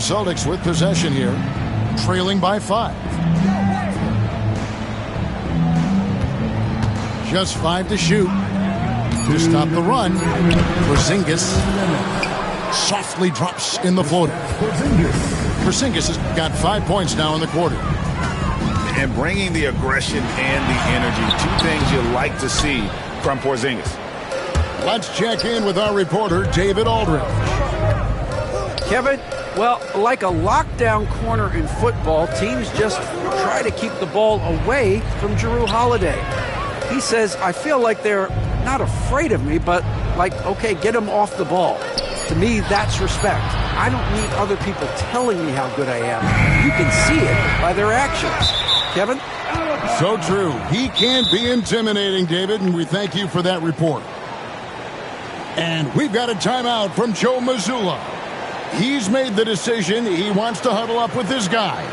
Celtics with possession here, trailing by 5. Just 5 to shoot. To stop the run, Porzingis softly drops in the floater. Porzingis has got 5 points now in the quarter. And bringing the aggression and the energy, 2 things you like to see from Porzingis. Let's check in with our reporter, David Aldridge. Kevin, well, like a lockdown corner in football, teams just try to keep the ball away from Jrue Holiday. He says, I feel like they're not afraid of me, but like, okay, get him off the ball. To me, that's respect. I don't need other people telling me how good I am. You can see it by their actions. Kevin? So true. He can be intimidating, David, and we thank you for that report. And we've got a timeout from Joe Mazzulla. He's made the decision. He wants to huddle up with his guys.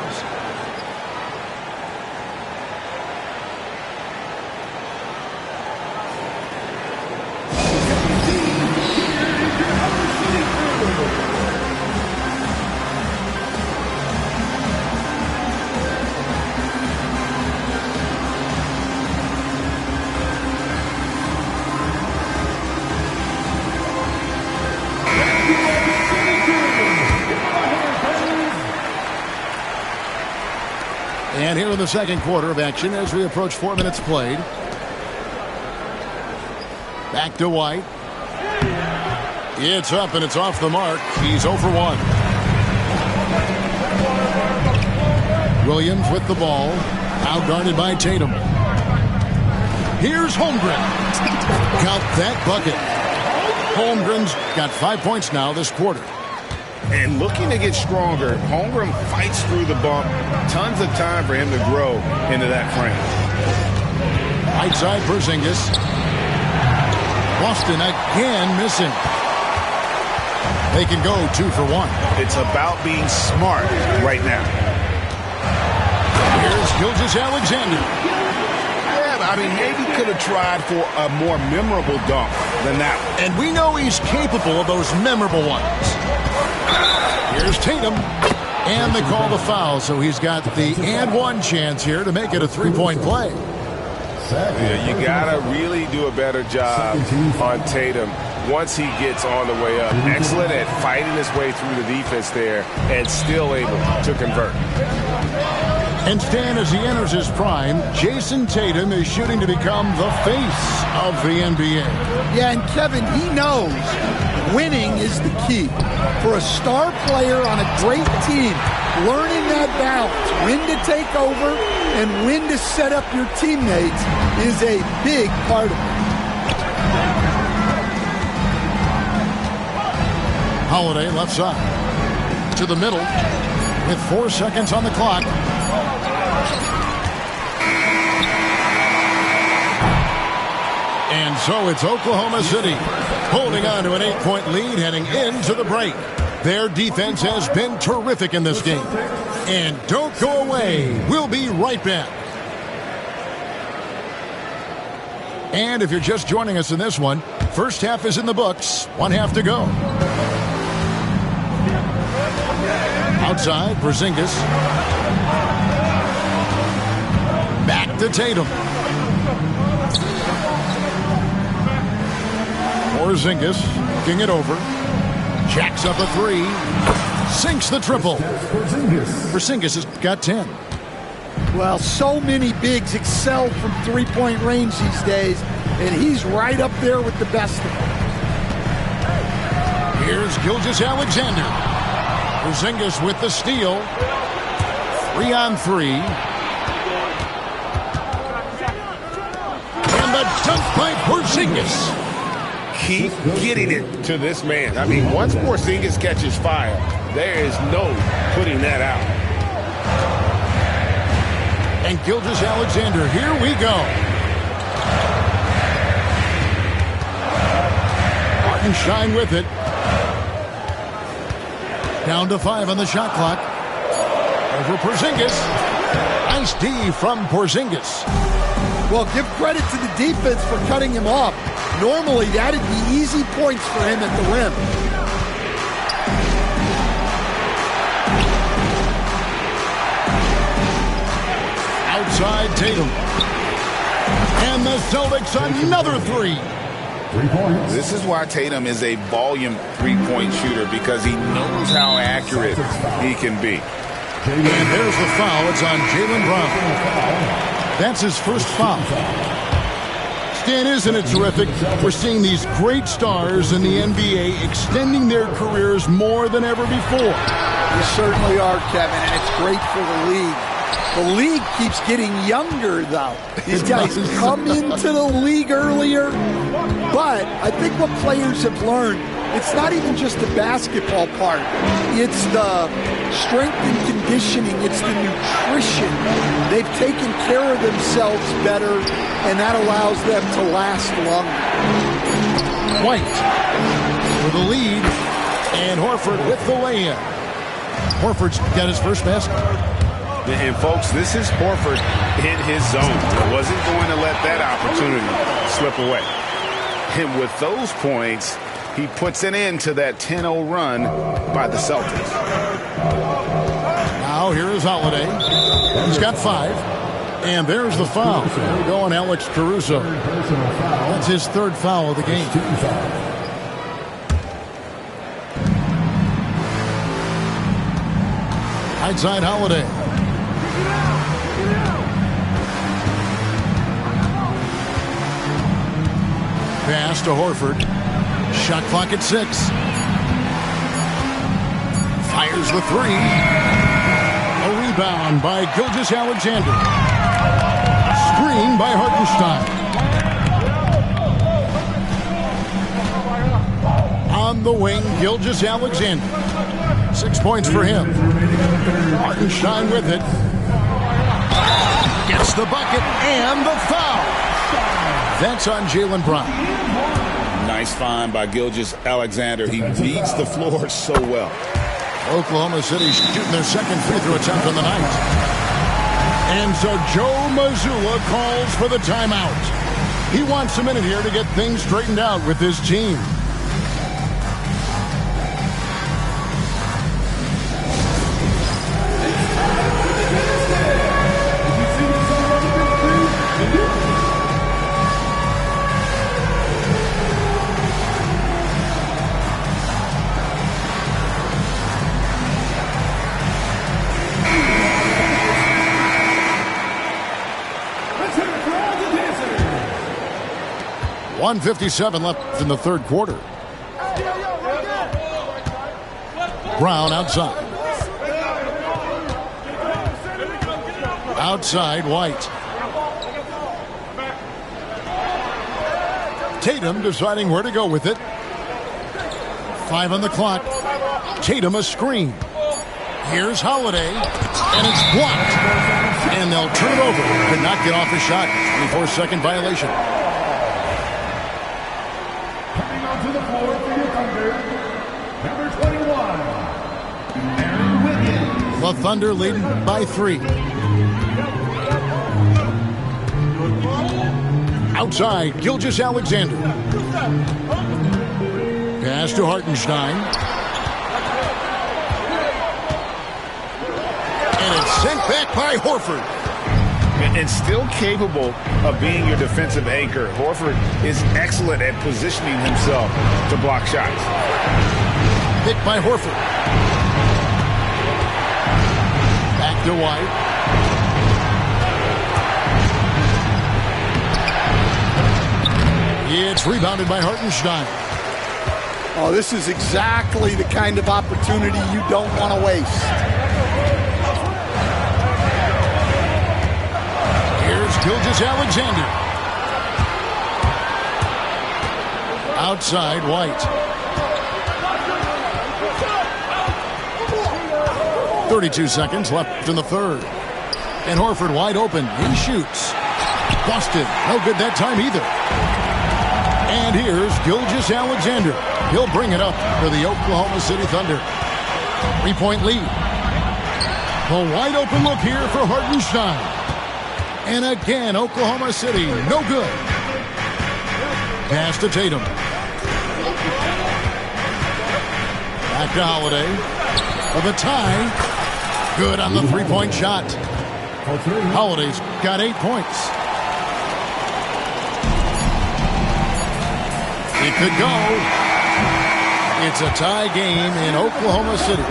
And here in the second quarter of action as we approach 4 minutes played. Back to White. It's up and it's off the mark. He's 0 for 1. Williams with the ball. Outguarded by Tatum. Here's Holmgren. Count that bucket. Holmgren's got 5 points now this quarter. And looking to get stronger, Holmgren fights through the bump. Tons of time for him to grow into that frame. Right side Porzingis. Boston again missing. They can go 2 for 1. It's about being smart right now. Here's Gilgeous-Alexander. Yeah, I mean, maybe could have tried for a more memorable dunk than that one. And we know he's capable of those memorable ones. Here's Tatum. And they call the foul, so he's got the and one chance here to make it a 3-point play. Yeah, you got to really do a better job on Tatum once he gets on the way up. Excellent at fighting his way through the defense there and still able to convert. And Stan, as he enters his prime, Jason Tatum is shooting to become the face of the NBA. Yeah, and Kevin, he knows winning is the key. For a star player on a great team, learning that balance, when to take over and when to set up your teammates is a big part of it. Holiday left side. To the middle with 4 seconds on the clock. And so it's Oklahoma City holding on to an 8-point lead heading into the break. Their defense has been terrific in this game. And don't go away. We'll be right back. And if you're just joining us in this one, first half is in the books. 1 half to go. Outside, Porzingis. Back to Tatum. Porzingis looking it over. Jacks up a 3. Sinks the triple. Porzingis has got 10. Well, so many bigs excel from three-point range these days, and he's right up there with the best of them. Here's Gilgeous-Alexander. Porzingis with the steal. 3 on 3. And the dunk by Porzingis. Keep getting it to this man. I mean, once Porzingis catches fire, there is no putting that out. And Gilgeous-Alexander, here we go. Hartenstein with it. Down to 5 on the shot clock. Over Porzingis. Nice D from Porzingis. Well, give credit to the defense for cutting him off. Normally, that'd be easy points for him at the rim. outside Tatum. And the Celtics another three. 3 points. This is why Tatum is a volume three-point shooter, because he knows how accurate he can be. And there's the foul. It's on Jaylen Brown. That's his first foul. Stan, isn't it terrific? We're seeing these great stars in the NBA extending their careers more than ever before. You certainly are, Kevin, and it's great for the league. The league keeps getting younger, though. These guys come into the league earlier, but I think what players have learned, it's not even just the basketball part. It's the strength and conditioning. It's the nutrition. They've taken care of themselves better, and that allows them to last longer. White for the lead, and Horford with the lay-in. Horford's got his first basket. And, folks, this is Horford in his zone. He wasn't going to let that opportunity slip away. And with those points, he puts an end to that 10-0 run by the Celtics. Now here is Holiday. He's got 5. And there's the foul. There we go on Alex Caruso. That's his third foul of the game. Outside Holiday. Pass to Horford. Shot clock at 6. Fires the 3. A rebound by Gilgeous-Alexander. Screen by Hartenstein. On the wing, Gilgeous-Alexander. 6 points for him. Hartenstein with it. Gets the bucket and the foul. That's on Jaylen Brown. Nice find by Gilgeous-Alexander. He reads the floor so well. Oklahoma City shooting their second free throw attempt on the night. And so Joe Mazzulla calls for the timeout. He wants a minute here to get things straightened out with his team. .157 left in the third quarter. Brown outside. Outside, White. Tatum deciding where to go with it. 5 on the clock. Tatum a screen. Here's Holiday, and it's blocked. And they'll turn it over. Could not get off a shot. 24-second violation. To the floor for your Thunder, number 21, Aaron Wiggins. The Thunder leading by 3. Outside, Gilgeous-Alexander. Pass to Hartenstein. And it's sent back by Horford. And still capable of being your defensive anchor. Horford is excellent at positioning himself to block shots. Picked by Horford. Back to White. It's rebounded by Hartenstein. Oh, this is exactly the kind of opportunity you don't want to waste. Gilgeous-Alexander. Outside, White. 32 seconds left in the third. And Horford wide open. He shoots. Busted. No good that time either. And here's Gilgeous-Alexander. He'll bring it up for the Oklahoma City Thunder. 3-point lead. The wide open look here for Hartenstein. And again, Oklahoma City, no good. Pass to Tatum. Back to Holiday. For the tie. Good on the three-point shot. Holiday's got 8 points. It could go. It's a tie game in Oklahoma City.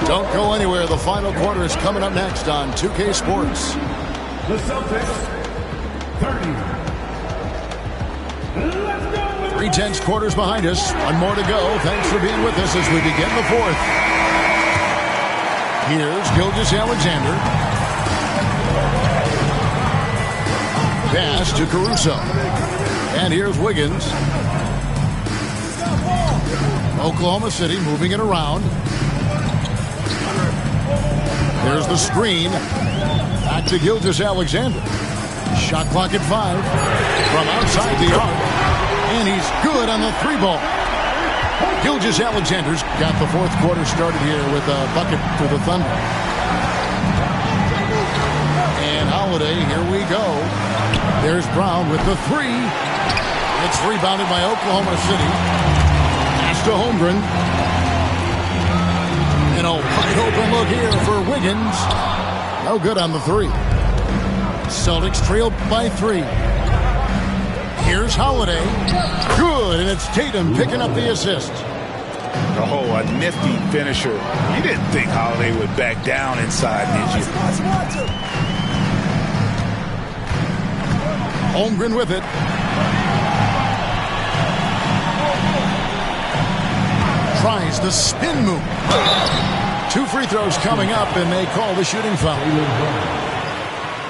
Don't go anywhere. The final quarter is coming up next on 2K Sports. The Celtics, 30. 3/10 quarters behind us. One more to go. Thanks for being with us as we begin the fourth. Here's Gilgeous-Alexander. Pass to Caruso. And here's Wiggins. Oklahoma City moving it around. There's the screen. Back to Gilgeous-Alexander. Shot clock at 5. From outside the arc. And he's good on the 3-ball. Gilgeous-Alexander's got the fourth quarter started here with a bucket for the Thunder. And Holiday, here we go. There's Brown with the 3. It's rebounded by Oklahoma City. Pass to Holmgren. And a wide open look here for Wiggins. No good on the 3. Celtics trailed by 3. Here's Holiday. Good, and it's Tatum picking up the assist. Oh, a nifty finisher. You didn't think Holiday would back down inside, did you? Holmgren with it. Tries the spin move. 2 free throws coming up, and they call the shooting foul.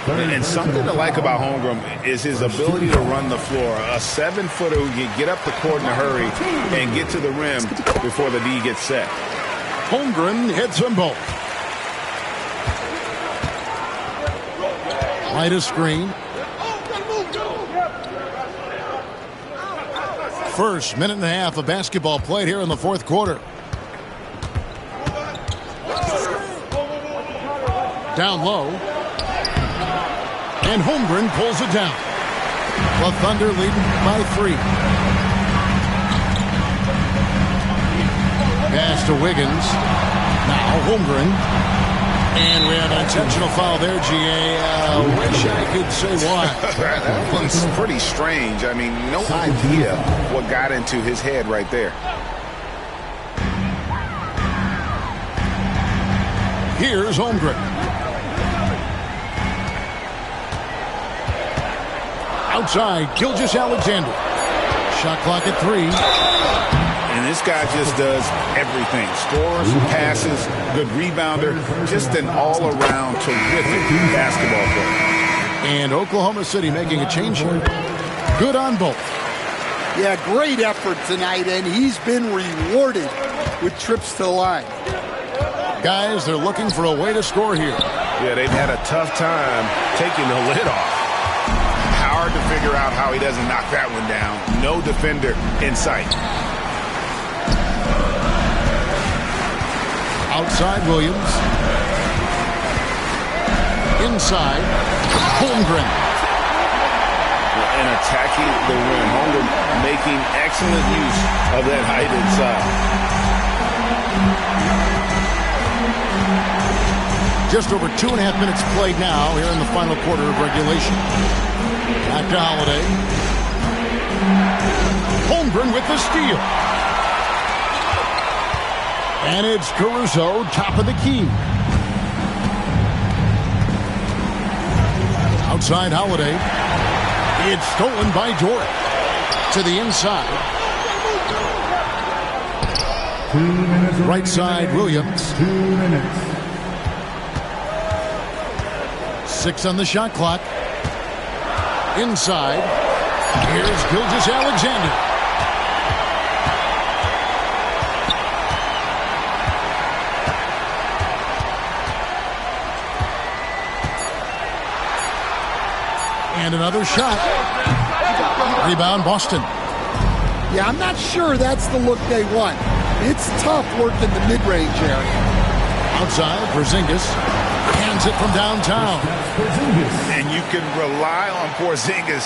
And something to like about Holmgren is his ability to run the floor. A 7-footer who can get up the court in a hurry and get to the rim before the D gets set. Holmgren hits them both. Right of screen. First minute and a half of basketball played here in the fourth quarter. Down low. And Holmgren pulls it down. The Thunder leading by 3. Pass to Wiggins. Now Holmgren. And we have an intentional foul there, G.A. Wish I could say why. That one's pretty strange. I mean, no idea what got into his head right there. Here's Holmgren. Outside, Gilgeous-Alexander. Shot clock at 3. And this guy just does everything. Scores, passes, good rebounder. Just an all-around terrific basketball player. And Oklahoma City making a change here. Good on both. Yeah, great effort tonight, and he's been rewarded with trips to the line. Guys, they're looking for a way to score here. Yeah, they've had a tough time taking the lid off. Hard to figure out how he doesn't knock that one down. No defender in sight. Outside Williams. Inside Holmgren. And attacking the rim. Holmgren making excellent use of that height inside. Just over 2.5 minutes played now here in the final quarter of regulation. Back to Holiday. Holmgren with the steal. And it's Caruso, top of the key. Outside Holiday. It's stolen by Dort. To the inside. 2 minutes. Right side, Williams. 2 minutes. 6 on the shot clock. Inside. Here's Gilgeous-Alexander. And another shot. Rebound, Boston. Yeah, I'm not sure that's the look they want. It's tough working the mid-range area. Outside, Porzingis hands it from downtown. And you can rely on Porzingis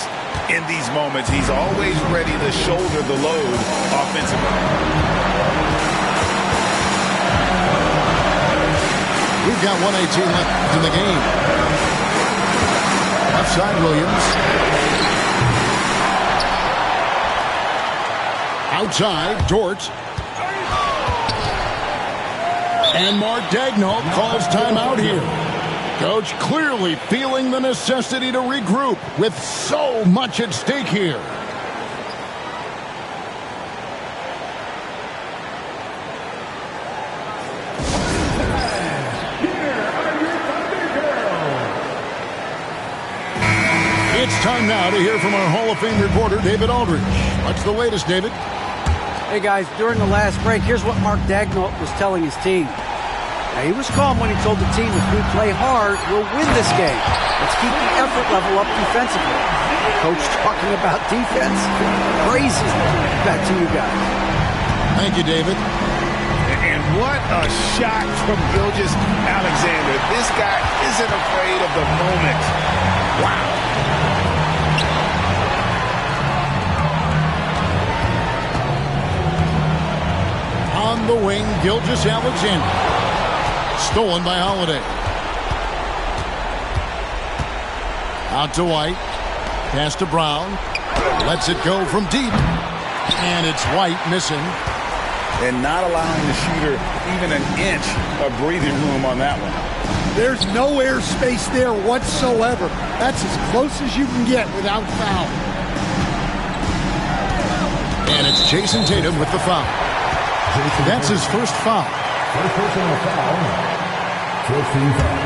in these moments. He's always ready to shoulder the load offensively. We've got 1:18 left in the game. left side, Williams. Outside, Dort. And Mark Daigneault calls timeout here. Coach clearly feeling the necessity to regroup with so much at stake here. It's time now to hear from our Hall of Fame reporter, David Aldridge. What's the latest, David? Hey, guys, during the last break, here's what Mark Daigneault was telling his team. Now, he was calm when he told the team, if we play hard, we'll win this game. Let's keep the effort level up defensively. Coach talking about defense. Crazy. Back to you guys. Thank you, David. And what a shot from Gilgeous-Alexander. This guy isn't afraid of the moment. Wow. On the wing, Gilgeous-Alexander. Stolen by Holiday. Out to White. Pass to Brown. Lets it go from deep. And it's White missing. And not allowing the shooter even an inch of breathing room on that one. There's no air space there whatsoever. That's as close as you can get without foul. And it's Jason Tatum with the foul. That's his first foul. First personal foul. 14 foul.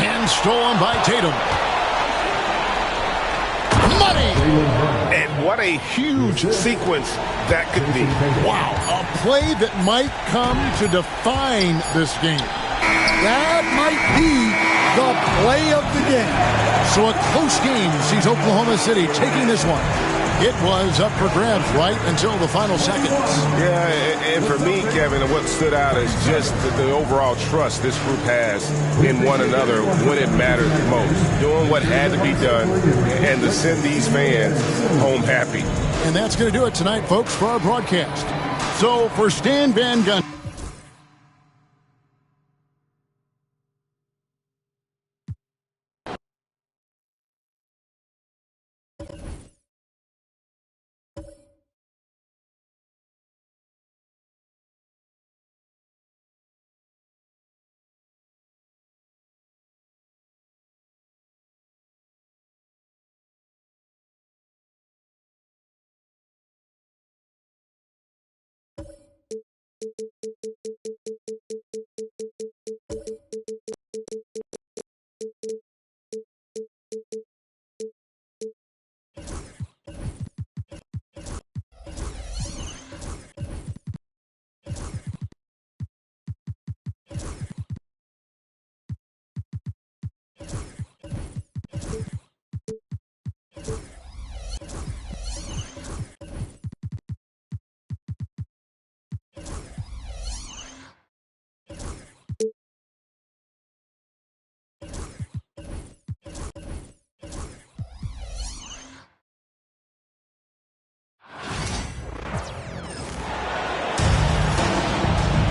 And stolen by Tatum. Money! And what a huge sequence that could be. Wow, a play that might come to define this game. That might be the play of the game. So a close game sees Oklahoma City taking this one. It was up for grabs right until the final seconds. Yeah, and for me, Kevin, what stood out is just the overall trust this group has in one another when it mattered the most. Doing what had to be done and to send these fans home happy. And that's going to do it tonight, folks, for our broadcast. So for Stan Van Gundy.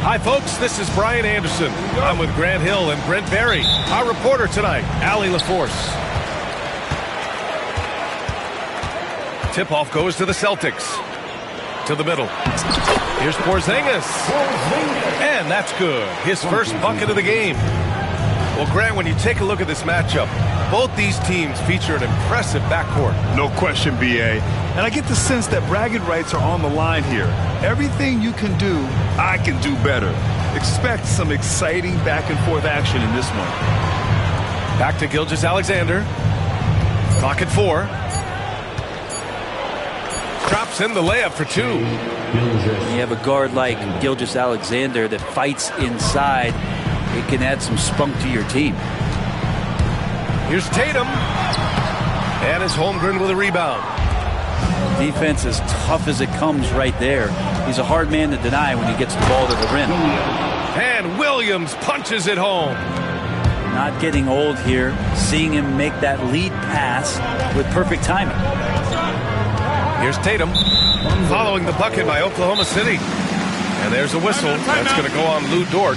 Hi, folks. This is Brian Anderson. I'm with Grant Hill and Brent Barry. Our reporter tonight, Allie LaForce. Tip-off goes to the Celtics. To the middle. Here's Porzingis. And that's good. His first bucket of the game. Well, Grant, when you take a look at this matchup, both these teams feature an impressive backcourt. No question, B.A. And I get the sense that bragging rights are on the line here. Everything you can do, I can do better. Expect some exciting back-and-forth action in this one. Back to Gilgeous-Alexander. Clock at 4. Drops in the layup for 2. You have a guard like Gilgeous-Alexander that fights inside. It can add some spunk to your team. Here's Tatum. And is Holmgren with a rebound. Defense as tough as it comes right there. He's a hard man to deny when he gets the ball to the rim. And Williams punches it home. Not getting old here. Seeing him make that lead pass with perfect timing. Here's Tatum. Following the bucket by Oklahoma City. And there's a whistle. That's going to go on Lou Dort.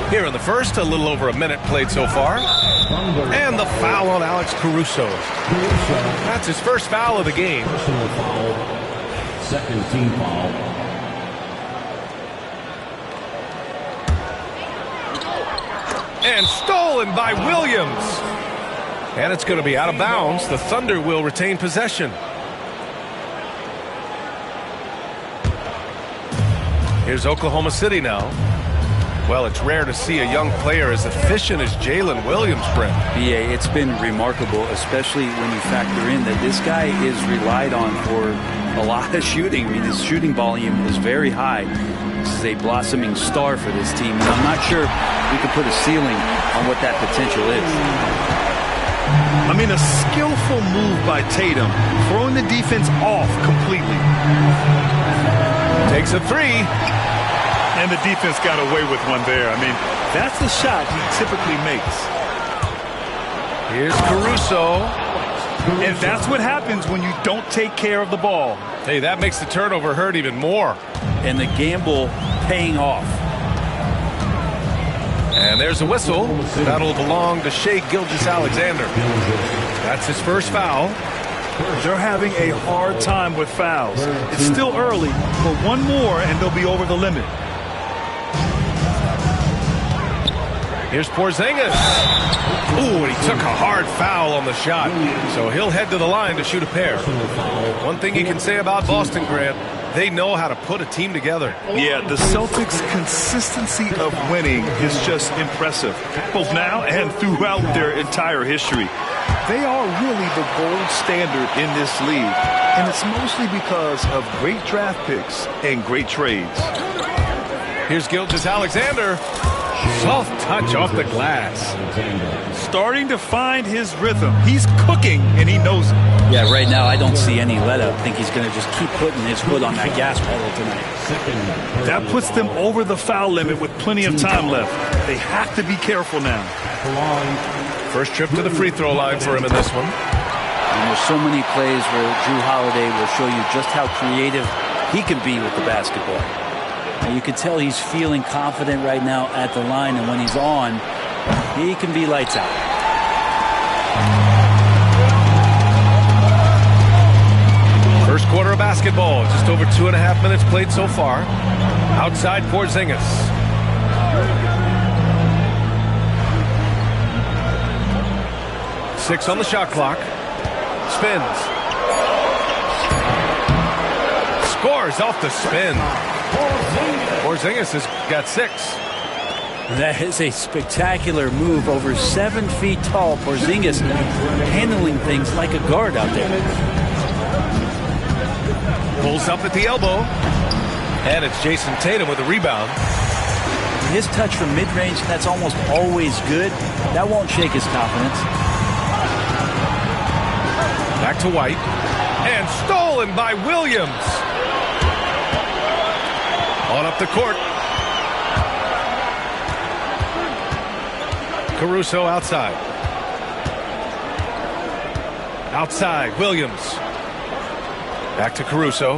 Here in the first, a little over a minute played so far. And the foul on Alex Caruso. That's his first foul of the game. Personal foul. Second team foul. And stolen by Williams. And it's going to be out of bounds. The Thunder will retain possession. Here's Oklahoma City now. Well, it's rare to see a young player as efficient as Jalen Williams, Brent. Yeah, it's been remarkable, especially when you factor in that this guy is relied on for a lot of shooting. I mean, his shooting volume is very high. This is a blossoming star for this team, and I'm not sure we can put a ceiling on what that potential is. I mean, a skillful move by Tatum, throwing the defense off completely. Takes a three. And the defense got away with one there. I mean, that's the shot he typically makes. Here's Caruso. And that's what happens when you don't take care of the ball. Hey, that makes the turnover hurt even more. And the gamble paying off. And there's a whistle. That'll belong to Shai Gilgeous-Alexander. That's his first foul. They're having a hard time with fouls. It's still early, but one more and they'll be over the limit. Here's Porzingis. Ooh, and he took a hard foul on the shot. So he'll head to the line to shoot a pair. One thing you can say about Boston, Grant, they know how to put a team together. Yeah, the Celtics' consistency of winning is just impressive, both now and throughout their entire history. They are really the gold standard in this league, and it's mostly because of great draft picks and great trades. Here's Gilgeous-Alexander. Soft touch off the glass. Starting to find his rhythm. He's cooking, and he knows it. Yeah, right now I don't see any let up. I think he's going to just keep putting his foot on that gas pedal tonight. That puts them over the foul limit with plenty of time left. They have to be careful now. First trip to the free throw line for him in this one. And there's so many plays where Jrue Holiday will show you just how creative he can be with the basketball. And you can tell he's feeling confident right now at the line, and when he's on, he can be lights out. First quarter of basketball, just over 2.5 minutes played so far. Outside Porzingis. Six on the shot clock. Spins. Scores off the spin. Porzingis has got 6. That is a spectacular move. Over 7 feet tall. Porzingis handling things like a guard out there. Pulls up at the elbow. And it's Jason Tatum with a rebound. His touch from mid-range, that's almost always good. That won't shake his confidence. Back to White. And stolen by Williams. On up the court. Caruso outside. Outside, Williams. Back to Caruso.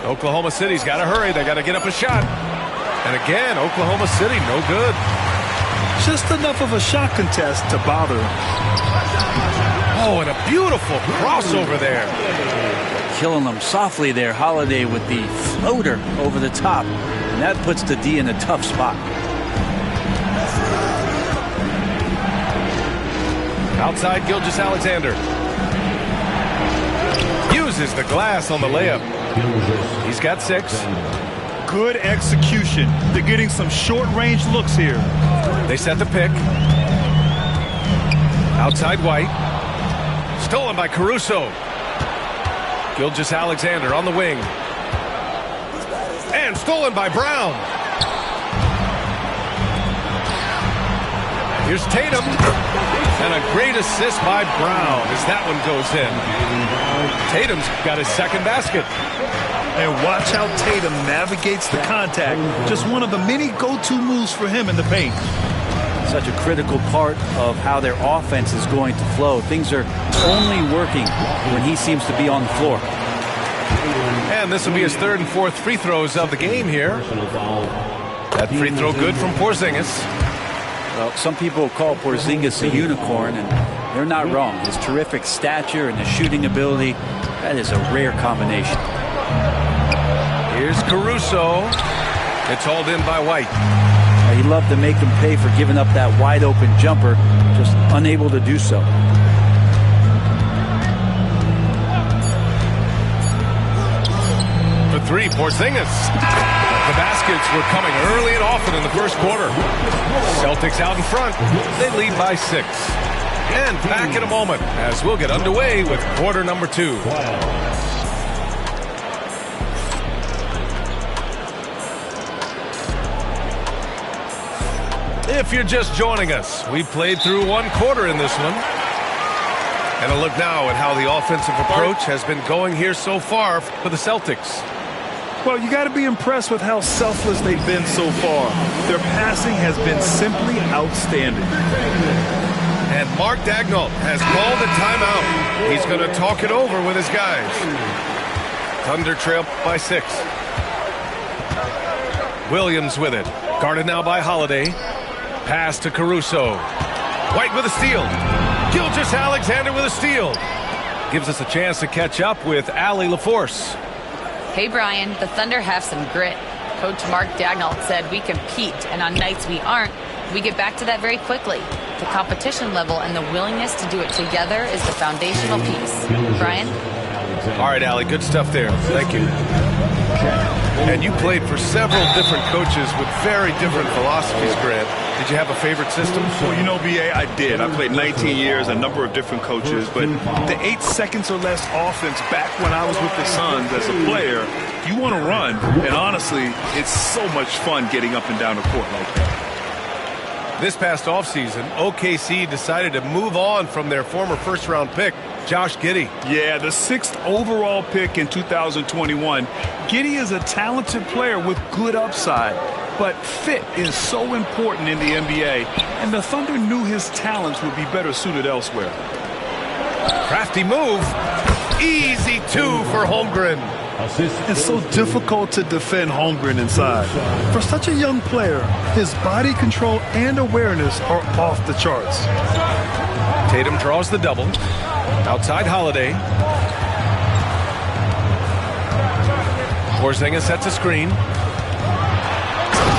Oklahoma City's got to hurry. They got to get up a shot. And again, Oklahoma City, no good. Just enough of a shot contest to bother him. Oh, and a beautiful crossover there. Killing them softly there. Holiday with the floater over the top. And that puts the D in a tough spot. Outside Gilgeous-Alexander. Uses the glass on the layup. He's got 6. Good execution. They're getting some short-range looks here. They set the pick. Outside White. Stolen by Caruso. Gilgeous-Alexander on the wing. And stolen by Brown. Here's Tatum. And a great assist by Brown as that one goes in. Tatum's got his second basket. And watch how Tatum navigates the contact. Just one of the many go-to moves for him in the paint. Such a critical part of how their offense is going to flow. Things are only working when he seems to be on the floor. And this will be his third and fourth free throws of the game here. That free throw good from Porzingis. Well, some people call Porzingis a unicorn, and they're not wrong. His terrific stature and his shooting ability, that is a rare combination. Here's Caruso. It's hauled in by White. He loved to make him pay for giving up that wide-open jumper, just unable to do so. For three, Porzingis. The baskets were coming early and often in the first quarter. Celtics out in front. They lead by 6. And back in a moment as we'll get underway with quarter number 2. If you're just joining us, we played through one quarter in this one. And a look now at how the offensive approach has been going here so far for the Celtics. Well, you got to be impressed with how selfless they've been so far. Their passing has been simply outstanding. And Mark Daigneault has called a timeout. He's going to talk it over with his guys. Thunder trail by 6. Williams with it. Guarded now by Holiday. Pass to Caruso. White with a steal. Gilgeous-Alexander with a steal. Gives us a chance to catch up with Allie LaForce. Hey, Brian, the Thunder have some grit. Coach Mark Daigneault said we compete, and on nights we aren't, we get back to that very quickly. The competition level and the willingness to do it together is the foundational piece. Brian? All right, Allie, good stuff there. Thank you. And you played for several different coaches with very different philosophies, Grant. Did you have a favorite system? Well, you know, B.A., I did. I played 19 years, a number of different coaches, but the 8 seconds or less offense back when I was with the Suns as a player, you want to run, and honestly, it's so much fun getting up and down the court like that. This past offseason, OKC decided to move on from their former first-round pick, Josh Giddey. Yeah, the 6th overall pick in 2021. Giddey is a talented player with good upside, but fit is so important in the NBA, and the Thunder knew his talents would be better suited elsewhere. Crafty move. Easy 2 for Holmgren. It's so difficult to defend Holmgren inside. For such a young player, his body control and awareness are off the charts. Tatum draws the double. Outside Holiday. Porzingis sets a screen.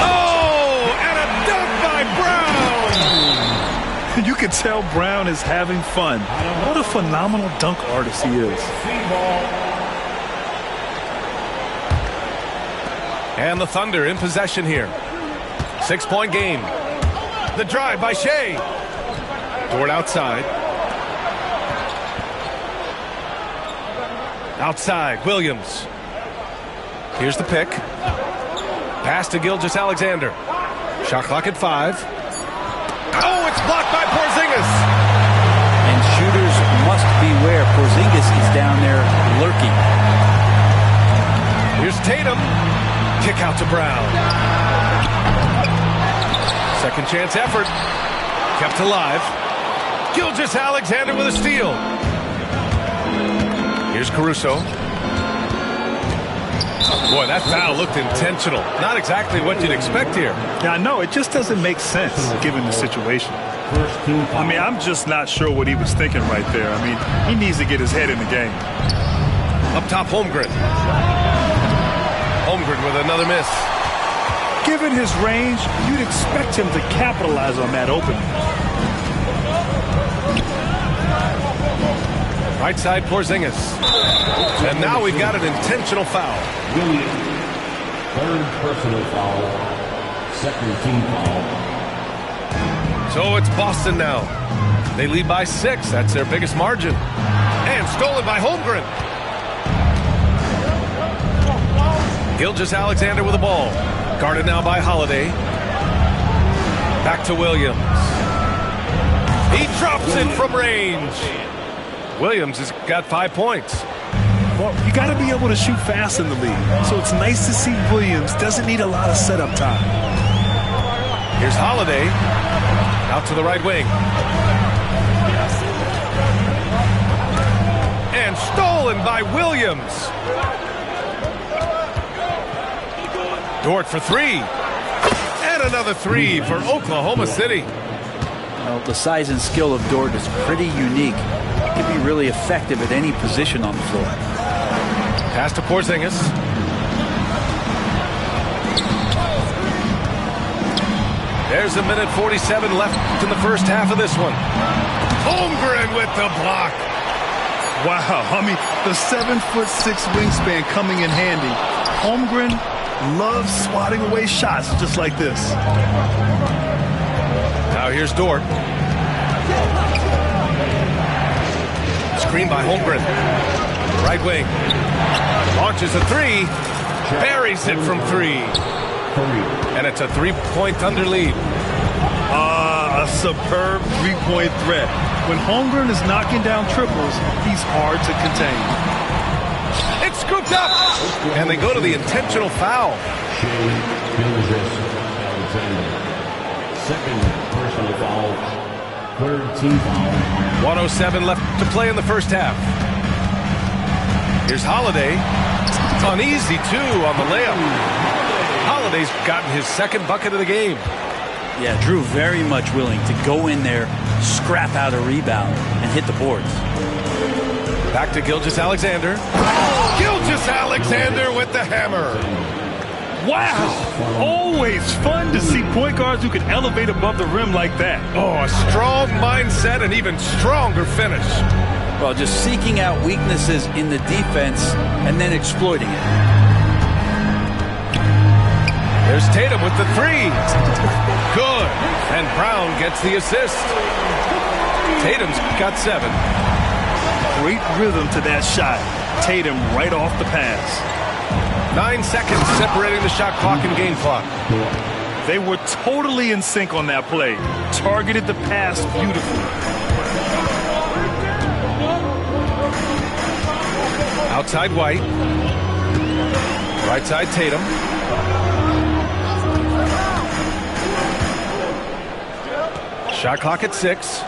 Oh, and a dunk by Brown! You can tell Brown is having fun. What a phenomenal dunk artist he is. And the Thunder in possession here. 6-point game. The drive by Shea. Dort outside. Outside, Williams. Here's the pick. Pass to Gilgeous-Alexander. Shot clock at 5. Oh, it's blocked by Porzingis. And shooters must beware. Porzingis is down there lurking. Here's Tatum. Kick out to Brown. Second chance effort. Kept alive. Gilgeous-Alexander with a steal. Here's Caruso. Boy, that foul looked intentional. Not exactly what you'd expect here. Yeah, I know. It just doesn't make sense given the situation. I mean, I'm just not sure what he was thinking right there. I mean, he needs to get his head in the game. Up top, Holmgren. Holmgren with another miss. Given his range, you'd expect him to capitalize on that opening. Right side, Porzingis. And now we've got an intentional foul. Williams, third personal foul, second team foul. So it's Boston now. They lead by 6. That's their biggest margin. And stolen by Holmgren. Gilgeous-Alexander with the ball. Guarded now by Holiday. Back to Williams. He drops it from range. Williams has got 5 points. Well, you got to be able to shoot fast in the league. So it's nice to see Williams doesn't need a lot of setup time. Here's Holiday. Out to the right wing. And stolen by Williams. Dort for three. And another three for Oklahoma City. Well, the size and skill of Dort is pretty unique. He can be really effective at any position on the floor. Pass to Porzingis. There's a minute 47 left in the first half of this one. Holmgren with the block. Wow, I mean, the 7'6" wingspan coming in handy. Holmgren loves swatting away shots just like this. Now here's Dort. Screen by Holmgren. Right wing. Launches a three. Buries it from three. And it's a 3-point Thunder lead. A superb three-point threat. When Holmgren is knocking down triples, he's hard to contain. It's scooped up. And they go to the intentional foul. Second personal foul. Third team foul. 1:07 left to play in the first half. Here's Holiday. Uneasy, too, on the layup. Holiday's gotten his second bucket of the game. Yeah, Drew very much willing to go in there, scrap out a rebound, and hit the boards. Back to Gilgeous-Alexander. Gilgeous-Alexander with the hammer. Wow! Always fun to see point guards who can elevate above the rim like that. Oh, a strong mindset and even stronger finish. Well, just seeking out weaknesses in the defense and then exploiting it. There's Tatum with the three. Good. And Brown gets the assist. Tatum's got 7. Great rhythm to that shot. Tatum right off the pass. 9 seconds separating the shot clock and game clock. They were totally in sync on that play. Targeted the pass beautifully. Outside White. Right side Tatum. Shot clock at 6.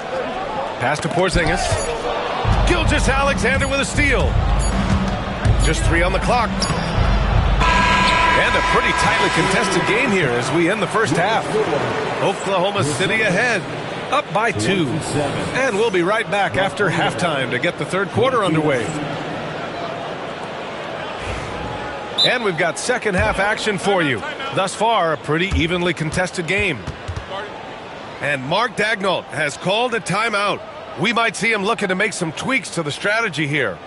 Pass to Porzingis. Gilgeous-Alexander with a steal. Just 3 on the clock. And a pretty tightly contested game here as we end the first half. Oklahoma City ahead, up by 2. And we'll be right back after halftime to get the third quarter underway. And we've got second half action for you. Thus far, a pretty evenly contested game. And Mark Daigneault has called a timeout. We might see him looking to make some tweaks to the strategy here.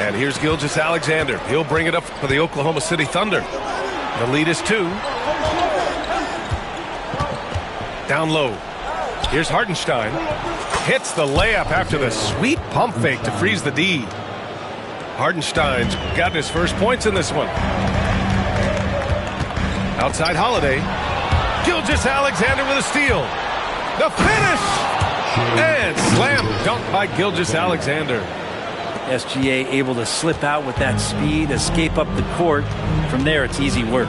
And here's Gilgeous-Alexander. He'll bring it up for the Oklahoma City Thunder. The lead is 2. Down low. Here's Hartenstein. Hits the layup after the sweet pump fake to freeze the D. Hartenstein's gotten his first points in this one. Outside Holiday. Gilgeous-Alexander with a steal. The finish! And slam dunk by Gilgeous-Alexander. SGA able to slip out with that speed, escape up the court. From there, it's easy work.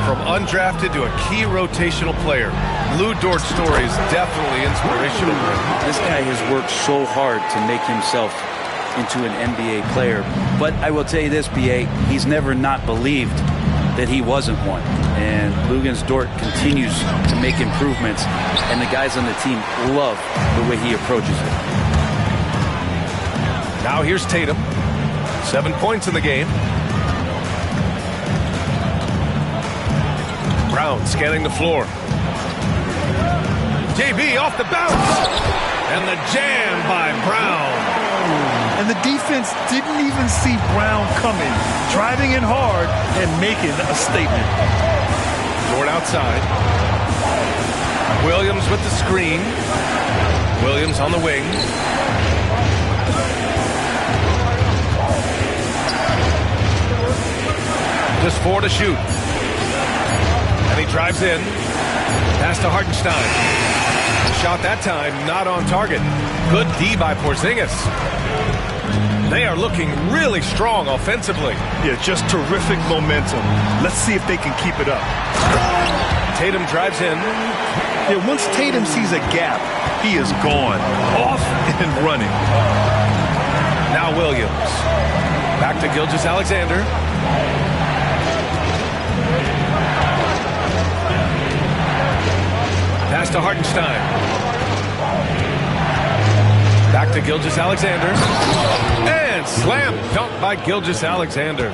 From undrafted to a key rotational player, Lu Dort's story is definitely inspirational. This guy has worked so hard to make himself into an NBA player. But I will tell you this, BA, he's never not believed that he wasn't one. And Luguentz Dort continues to make improvements, and the guys on the team love the way he approaches it. Now here's Tatum. 7 points in the game. Brown scanning the floor. JB off the bounce. And the jam by Brown. And the defense didn't even see Brown coming. Driving in hard and making a statement. Dort outside. Williams with the screen. Williams on the wing. Just 4 to shoot. And he drives in. Pass to Hartenstein. Shot that time, not on target. Good D by Porzingis. They are looking really strong offensively. Yeah, just terrific momentum. Let's see if they can keep it up. Tatum drives in. Yeah, once Tatum sees a gap, he is gone. Off and running. Now Williams. Back to Gilgeous-Alexander. Pass to Hartenstein. Back to Gilgeous-Alexander. And slam dunk by Gilgeous-Alexander.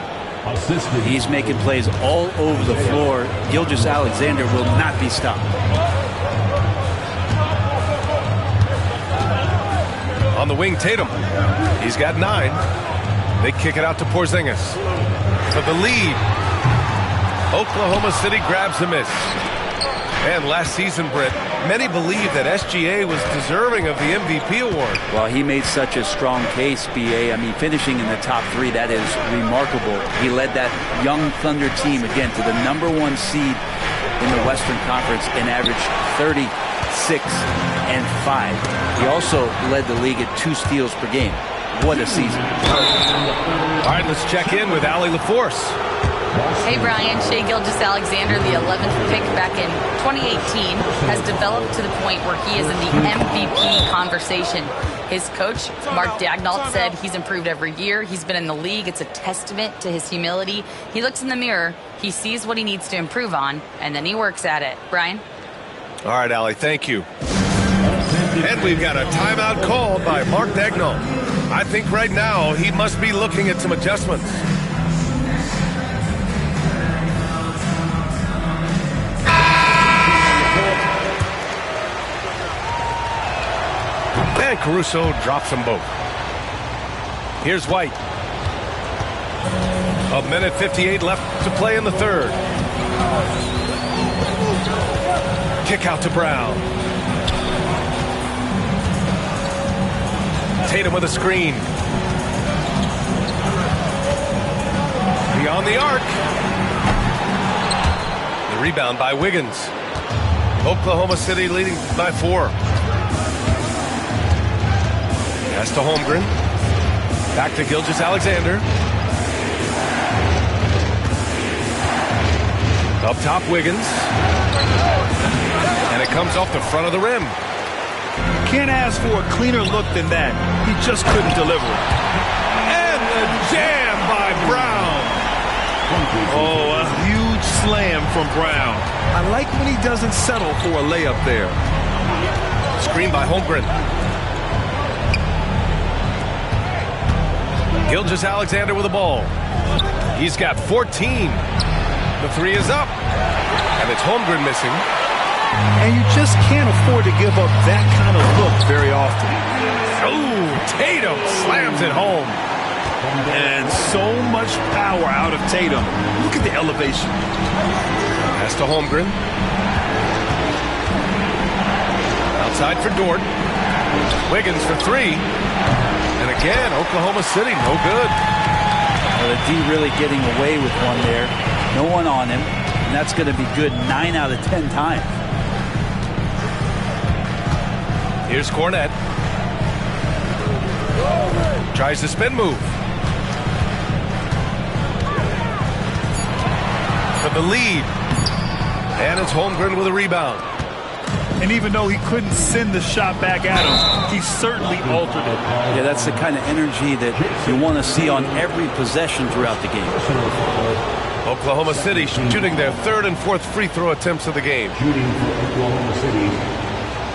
He's making plays all over the floor. Gilgeous-Alexander will not be stopped. On the wing, Tatum. He's got 9. They kick it out to Porzingis. For the lead. Oklahoma City grabs the miss. And last season, Britt, many believe that SGA was deserving of the MVP award. Well, he made such a strong case, BA. I mean, finishing in the top 3, that is remarkable. He led that young Thunder team, again, to the #1 seed in the Western Conference and averaged 36 and 5. He also led the league at 2 steals per game. What a season. All right, let's check in with Allie LaForce. Hey, Brian. Shai Gilgeous-Alexander, the 11th pick back in 2018, has developed to the point where he is in the MVP conversation. His coach, Mark Daigneault, said he's improved every year. He's been in the league. It's a testament to his humility. He looks in the mirror, he sees what he needs to improve on, and then he works at it. Brian? All right, Allie, thank you. And we've got a timeout called by Mark Daigneault. I think right now he must be looking at some adjustments. And Caruso drops them both. Here's White. 1:58 left to play in the third. Kick out to Brown. Tatum with a screen. Beyond the arc. The rebound by Wiggins. Oklahoma City leading by 4. Pass to Holmgren. Back to Gilgeous-Alexander. Up top, Wiggins. And it comes off the front of the rim. Can't ask for a cleaner look than that. He just couldn't deliver it. And the jam by Brown. Oh, a huge slam from Brown. I like when he doesn't settle for a layup there. Screen by Holmgren. Gilgeous-Alexander with the ball. He's got 14. The 3 is up. And it's Holmgren missing. And you just can't afford to give up that kind of look very often. Oh, Tatum slams it home. And so much power out of Tatum. Look at the elevation. Pass to Holmgren. Outside for Dort. Wiggins for 3. And again, Oklahoma City, no good. Well, the D really getting away with one there. No one on him. And that's going to be good 9 out of 10 times. Here's Cornette. Tries the spin move. For the lead. And it's Holmgren with a rebound. And even though he couldn't send the shot back at him, he certainly altered it. Yeah, that's the kind of energy that you want to see on every possession throughout the game. Oklahoma City shooting their 3rd and 4th free throw attempts of the game. Shooting for Oklahoma City,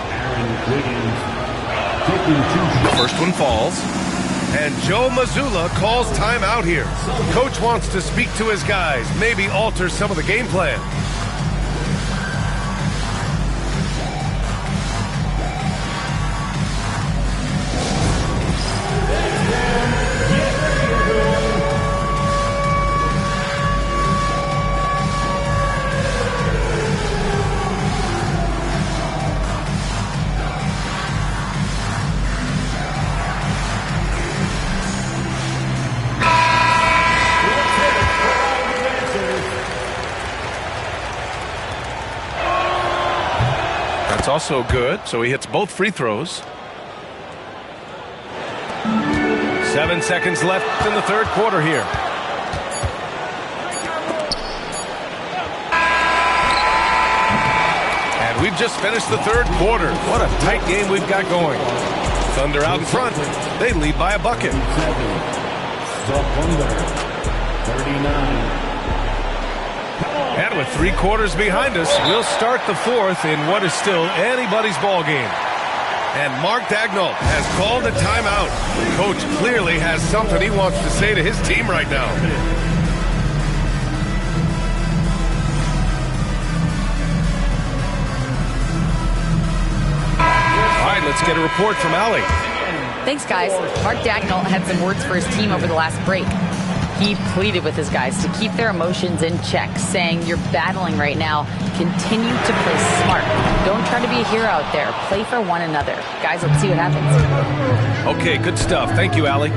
Aaron Wiggins. The first one falls. And Joe Mazzulla calls timeout here. Coach wants to speak to his guys, maybe alter some of the game plan. That's also good, so he hits both free throws. 7 seconds left in the third quarter here. And we've just finished the third quarter. What a tight game we've got going. Thunder out in front. They lead by a bucket. The Thunder, 39. And with 3 quarters behind us, we'll start the fourth in what is still anybody's ball game. And Mark Daigneault has called a timeout. Coach clearly has something he wants to say to his team right now. All right, let's get a report from Allie. Thanks, guys. Mark Daigneault had some words for his team over the last break. He pleaded with his guys to keep their emotions in check, saying, "You're battling right now. Continue to play smart. Don't try to be a hero out there. Play for one another." Guys, let's see what happens. Okay, good stuff. Thank you, Allie.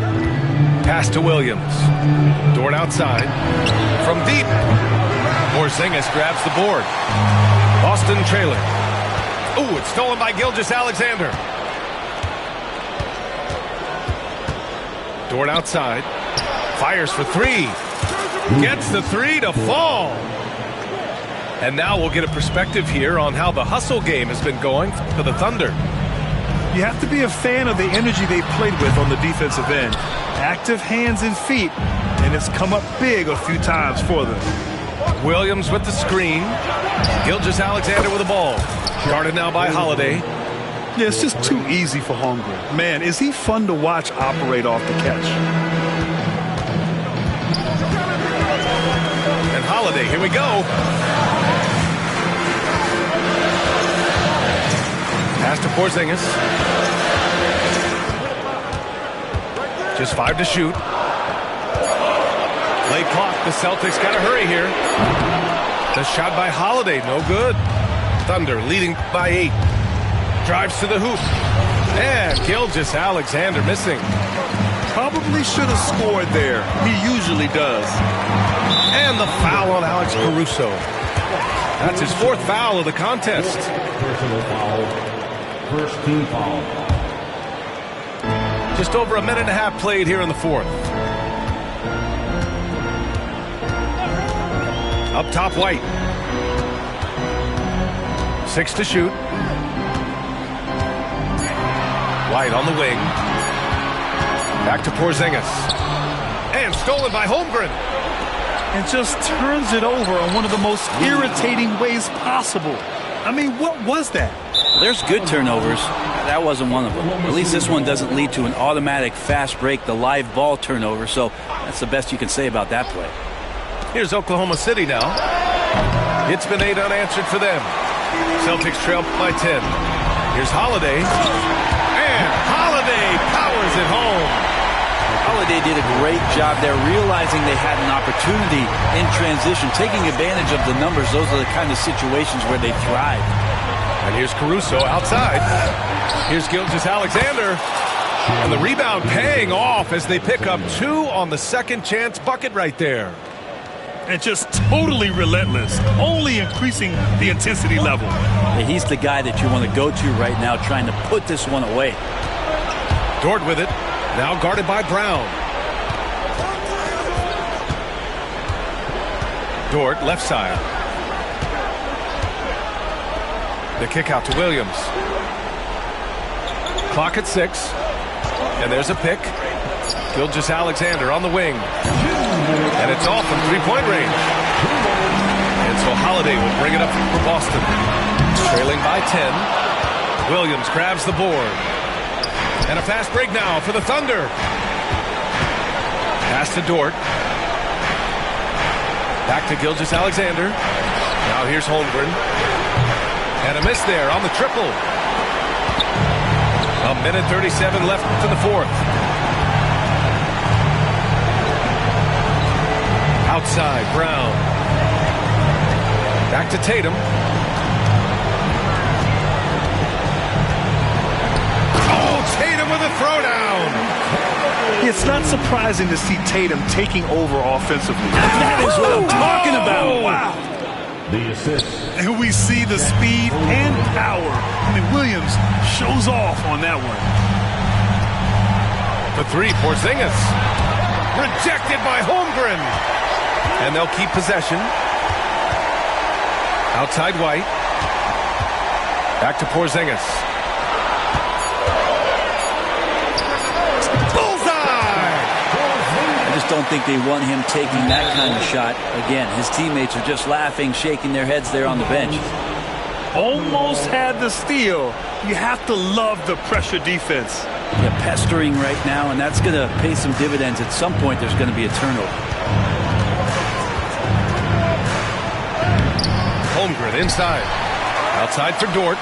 Pass to Williams. Dort outside. From deep. Porzingis grabs the board. Boston trailing. Ooh, it's stolen by Gilgeous-Alexander. Dort outside. Fires for 3. Gets the 3 to fall. And now we'll get a perspective here on how the hustle game has been going for the Thunder. You have to be a fan of the energy they played with on the defensive end. Active hands and feet, and it's come up big a few times for them. Williams with the screen. Gilgeous-Alexander with the ball. Guarded now by Holiday. Yeah, it's just too easy for Holmgren. Man, is he fun to watch operate off the catch. And Holiday, here we go. Pass to Porzingis. Just 5 to shoot. Play clock. The Celtics got to hurry here. The shot by Holiday, no good. Thunder leading by 8. Drives to the hoop. And Gilgeous-Alexander missing. Probably should have scored there. He usually does. And the foul on Alex Caruso. That's his 4th foul of the contest. Personal foul. First team foul. Just over a minute and a half played here in the fourth. Up top, White. 6 to shoot. White on the wing. Back to Porzingis. And stolen by Holmgren. And just turns it over in one of the most irritating ways possible. I mean, what was that? There's good turnovers. That wasn't one of them. At least this one doesn't lead to an automatic fast break, the live ball turnover, so that's the best you can say about that play. Here's Oklahoma City now. It's been 8 unanswered for them. Celtics trail by 10. Here's Holiday. And Holiday powers it home. Holiday did a great job there, realizing they had an opportunity in transition, taking advantage of the numbers. Those are the kind of situations where they thrive. And here's Caruso outside. Here's Gilgeous-Alexander. And the rebound paying off as they pick up 2 on the second chance bucket right there. And just totally relentless, only increasing the intensity level. Yeah, he's the guy that you want to go to right now, trying to put this one away. Dort with it. Now guarded by Brown. Dort, left side. The kick out to Williams. Clock at 6. And there's a pick. Gilgeous-Alexander on the wing. And it's off from three-point range. And so Holiday will bring it up for Boston. Trailing by 10. Williams grabs the board. And a fast break now for the Thunder. Pass to Dort. Back to Gilgeous-Alexander. Now here's Holmgren. And a miss there on the triple. A minute 37 left to the fourth. Outside, Brown. Back to Tatum. Oh, Tatum with a throwdown. It's not surprising to see Tatum taking over offensively. That is what I'm talking about. Wow. The assist. And we see the speed and power. I mean, Williams shows off on that one. The three, Porzingis. Rejected by Holmgren. And they'll keep possession. Outside White. Back to Porzingis. Bullseye! I just don't think they want him taking that kind of shot. Again, his teammates are just laughing, shaking their heads there on the bench. Almost had the steal. You have to love the pressure defense. Yeah, pestering right now, and that's going to pay some dividends. At some point, there's going to be a turnover. Holmgren inside. Outside for Dort.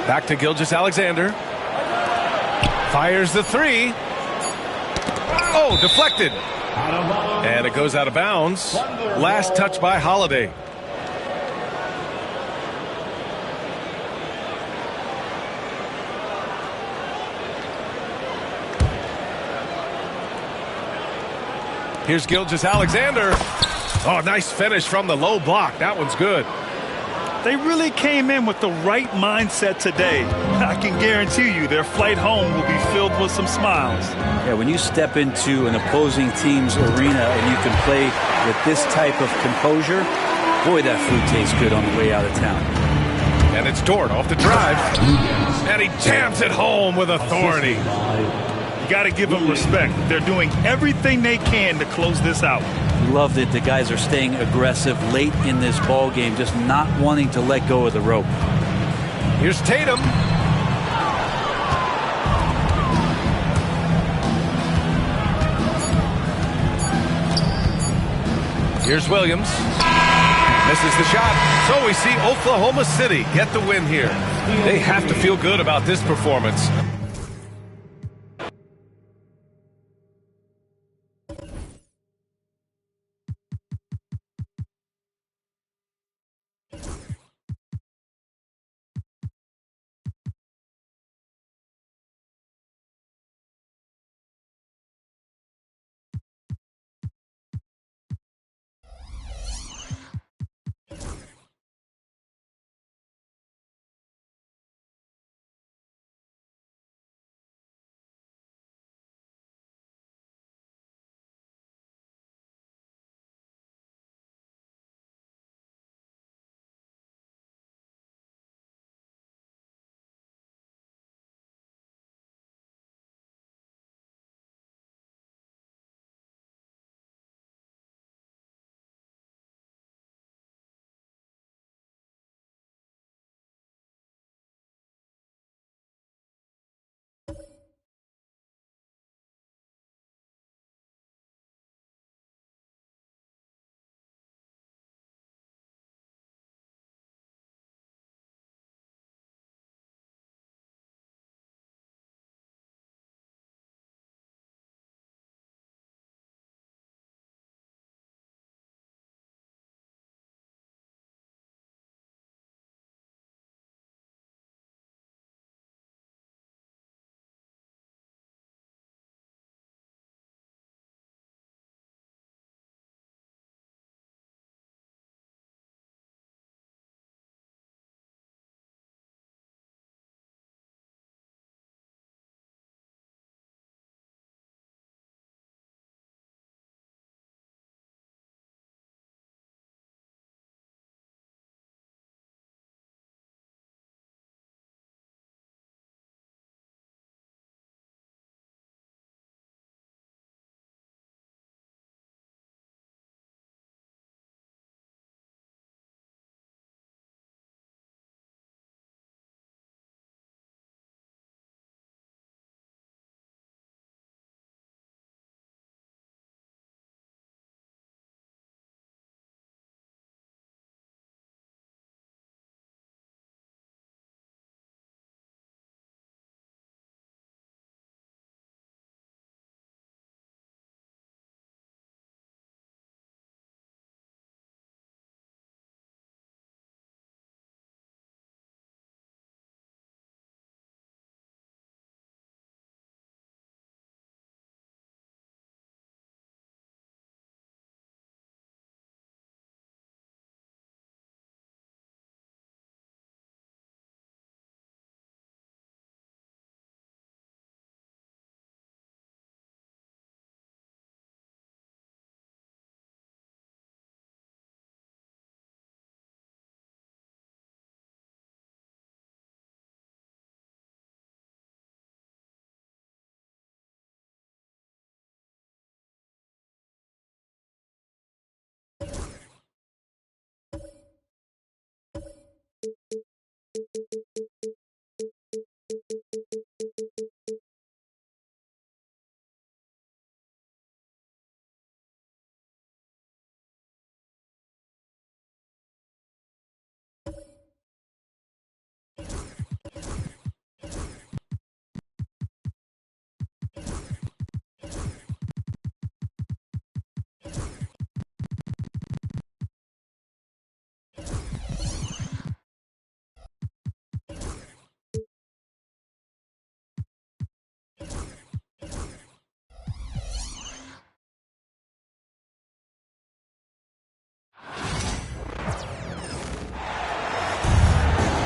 Back to Gilgeous-Alexander. Fires the three. Oh, deflected. And it goes out of bounds. Last touch by Holiday. Here's Gilgeous-Alexander. Oh, nice finish from the low block. That one's good. They really came in with the right mindset today. I can guarantee you their flight home will be filled with some smiles. Yeah, when you step into an opposing team's arena and you can play with this type of composure, boy, that food tastes good on the way out of town. And it's Dort off the drive. And he jams it home with authority. You got to give them respect. They're doing everything they can to close this out. Love that the guys are staying aggressive late in this ball game, just not wanting to let go of the rope. Here's Tatum. Here's Williams. Misses the shot. So we see Oklahoma City get the win here. They have to feel good about this performance.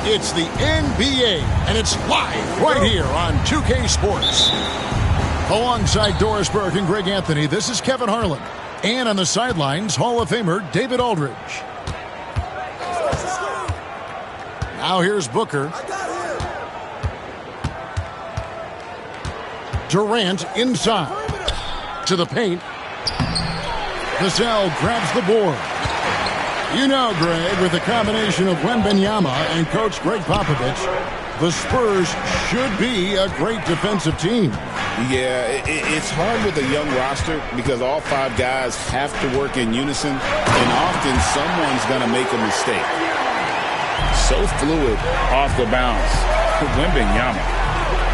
It's the NBA, and it's live right here on 2K Sports. Alongside Doris Burke and Greg Anthony, this is Kevin Harlan. And on the sidelines, Hall of Famer David Aldridge. Now here's Booker. Durant inside. To the paint. Vassell grabs the board. You know, Greg, with the combination of Wembanyama and Coach Greg Popovich, the Spurs should be a great defensive team. Yeah, it's hard with a young roster because all 5 guys have to work in unison, and often someone's going to make a mistake. So fluid off the bounce. Wembanyama.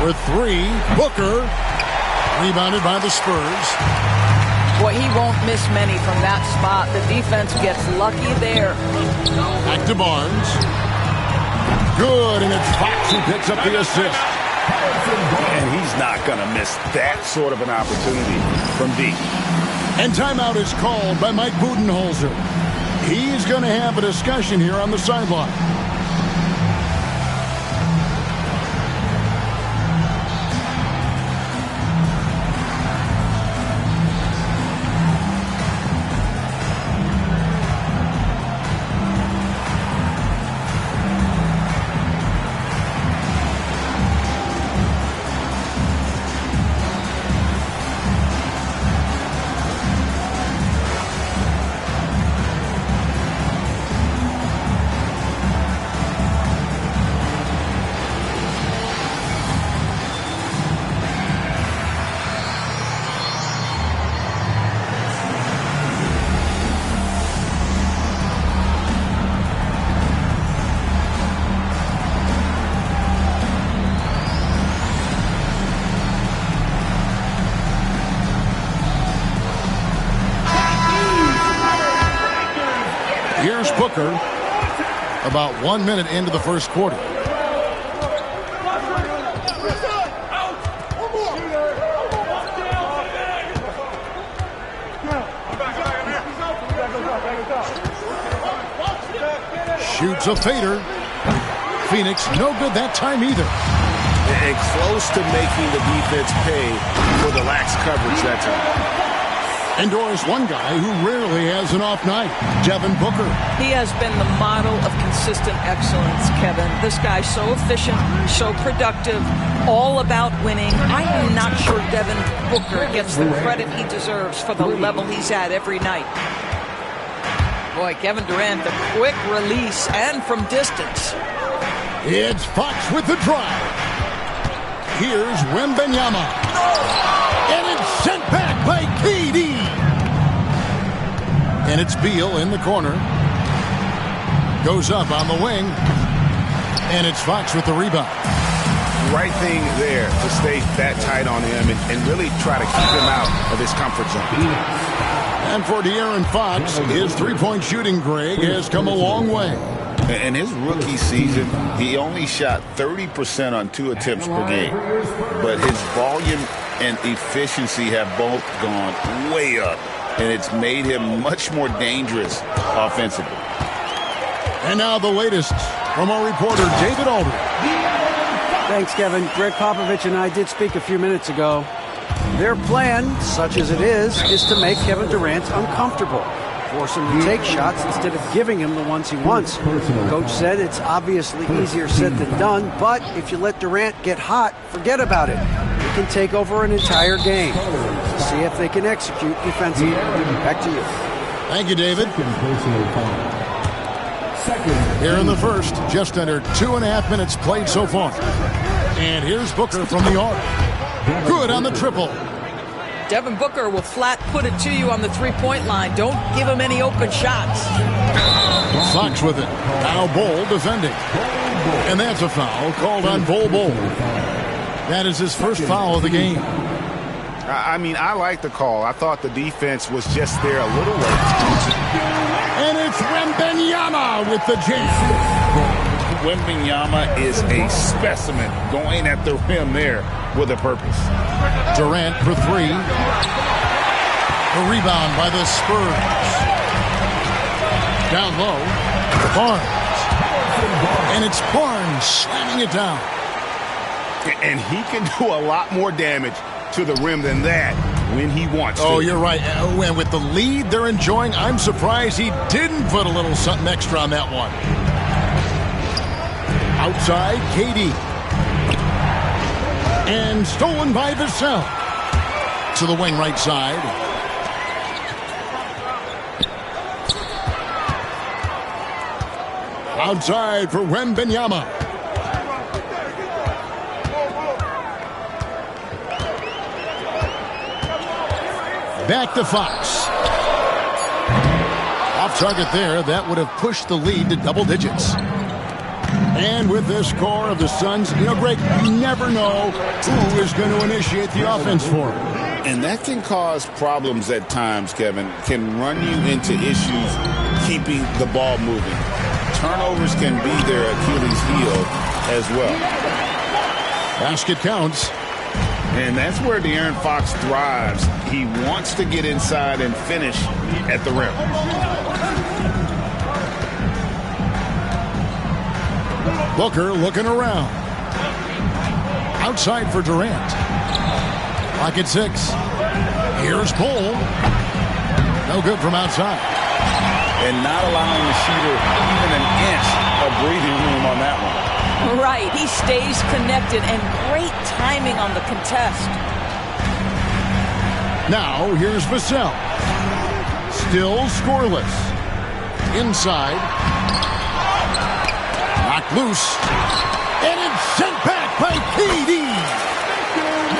For 3, Booker. Rebounded by the Spurs. Boy, he won't miss many from that spot. The defense gets lucky there. Back to Barnes. Good, and it's Fox who picks up the assist. And he's not going to miss that sort of an opportunity from deep. And timeout is called by Mike Budenholzer. He's going to have a discussion here on the sideline. Here's Booker about 1 minute into the first quarter. Shoots a fader. Phoenix no good that time either. And close to making the defense pay for the lax coverage that time. And Doris, one guy who rarely has an off night, Devin Booker. He has been the model of consistent excellence, Kevin. This guy's so efficient, so productive, all about winning. I am not sure Devin Booker gets the credit he deserves for the level he's at every night. Boy, Kevin Durant, the quick release and from distance. It's Fox with the drive. Here's Wembanyama. And it's sent back by KD. And it's Beal in the corner. Goes up on the wing. And it's Fox with the rebound. Right thing there to stay that tight on him and really try to keep him out of his comfort zone. And for De'Aaron Fox, his three-point shooting, Greg, has come a long way. In his rookie season, he only shot 30% on 2 attempts per game. But his volume and efficiency have both gone way up. And it's made him much more dangerous offensively. And now the latest from our reporter, David Aldridge. Thanks, Kevin. Greg Popovich and I did speak a few minutes ago. Their plan, such as it is to make Kevin Durant uncomfortable. Force him to take shots instead of giving him the ones he wants. Coach said it's obviously easier said than done, but if you let Durant get hot, forget about it. He can take over an entire game. See if they can execute defensively. Back to you. Thank you, David. Here in the first, just under 2.5 minutes played so far. And here's Booker from the arc. Good on the triple. Devin Booker will flat put it to you on the three-point line. Don't give him any open shots. Fox with it. Now Bol defending. And that's a foul called on Bol. That is his first foul of the game. I mean, I like the call. I thought the defense was just there a little late. And it's Wembanyama with the jam. Wembanyama is a specimen going at the rim there with a purpose. Durant for three. A rebound by the Spurs. Down low. Barnes. And it's Barnes slamming it down. And he can do a lot more damage to the rim than that when he wants to. Oh, you're right. And with the lead they're enjoying, I'm surprised he didn't put a little something extra on that one. Outside, KD. And stolen by Vassell. To the wing right side. Outside for Wembanyama. Back to Fox. Off target there. That would have pushed the lead to double digits. And with this score of the Suns, you know, Greg, you never know who is going to initiate the offense for them. And that can cause problems at times, Kevin. Can run you into issues keeping the ball moving. Turnovers can be their Achilles heel as well. Basket counts. And that's where De'Aaron Fox thrives. He wants to get inside and finish at the rim. Booker looking around. Outside for Durant. Pocket 6. Here's Bol. No good from outside. And not allowing the shooter even an inch of breathing room on that one. Right, he stays connected, and great timing on the contest. Now, here's Vassell. Still scoreless. Inside. Knocked loose. And it's sent back by KD.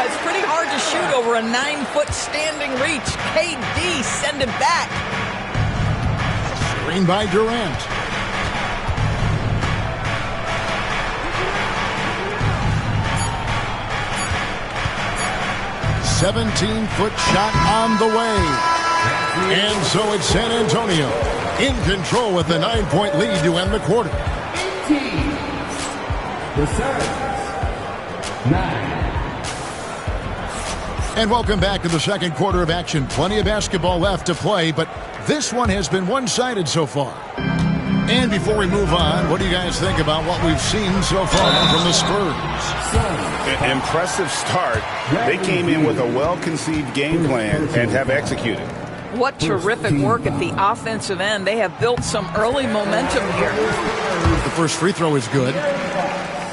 It's pretty hard to shoot over a 9-foot standing reach. KD, send it back. Screen by Durant. "17-foot shot on the way." And so it's San Antonio in control with a 9-point lead to end the quarter. 9. And welcome back to the second quarter of action. Plenty of basketball left to play, but this one has been one-sided so far. And before we move on, what do you guys think about what we've seen so far from the Spurs? Impressive start. They came in with a well-conceived game plan and have executed. What terrific work at the offensive end. They have built some early momentum here. The first free throw is good.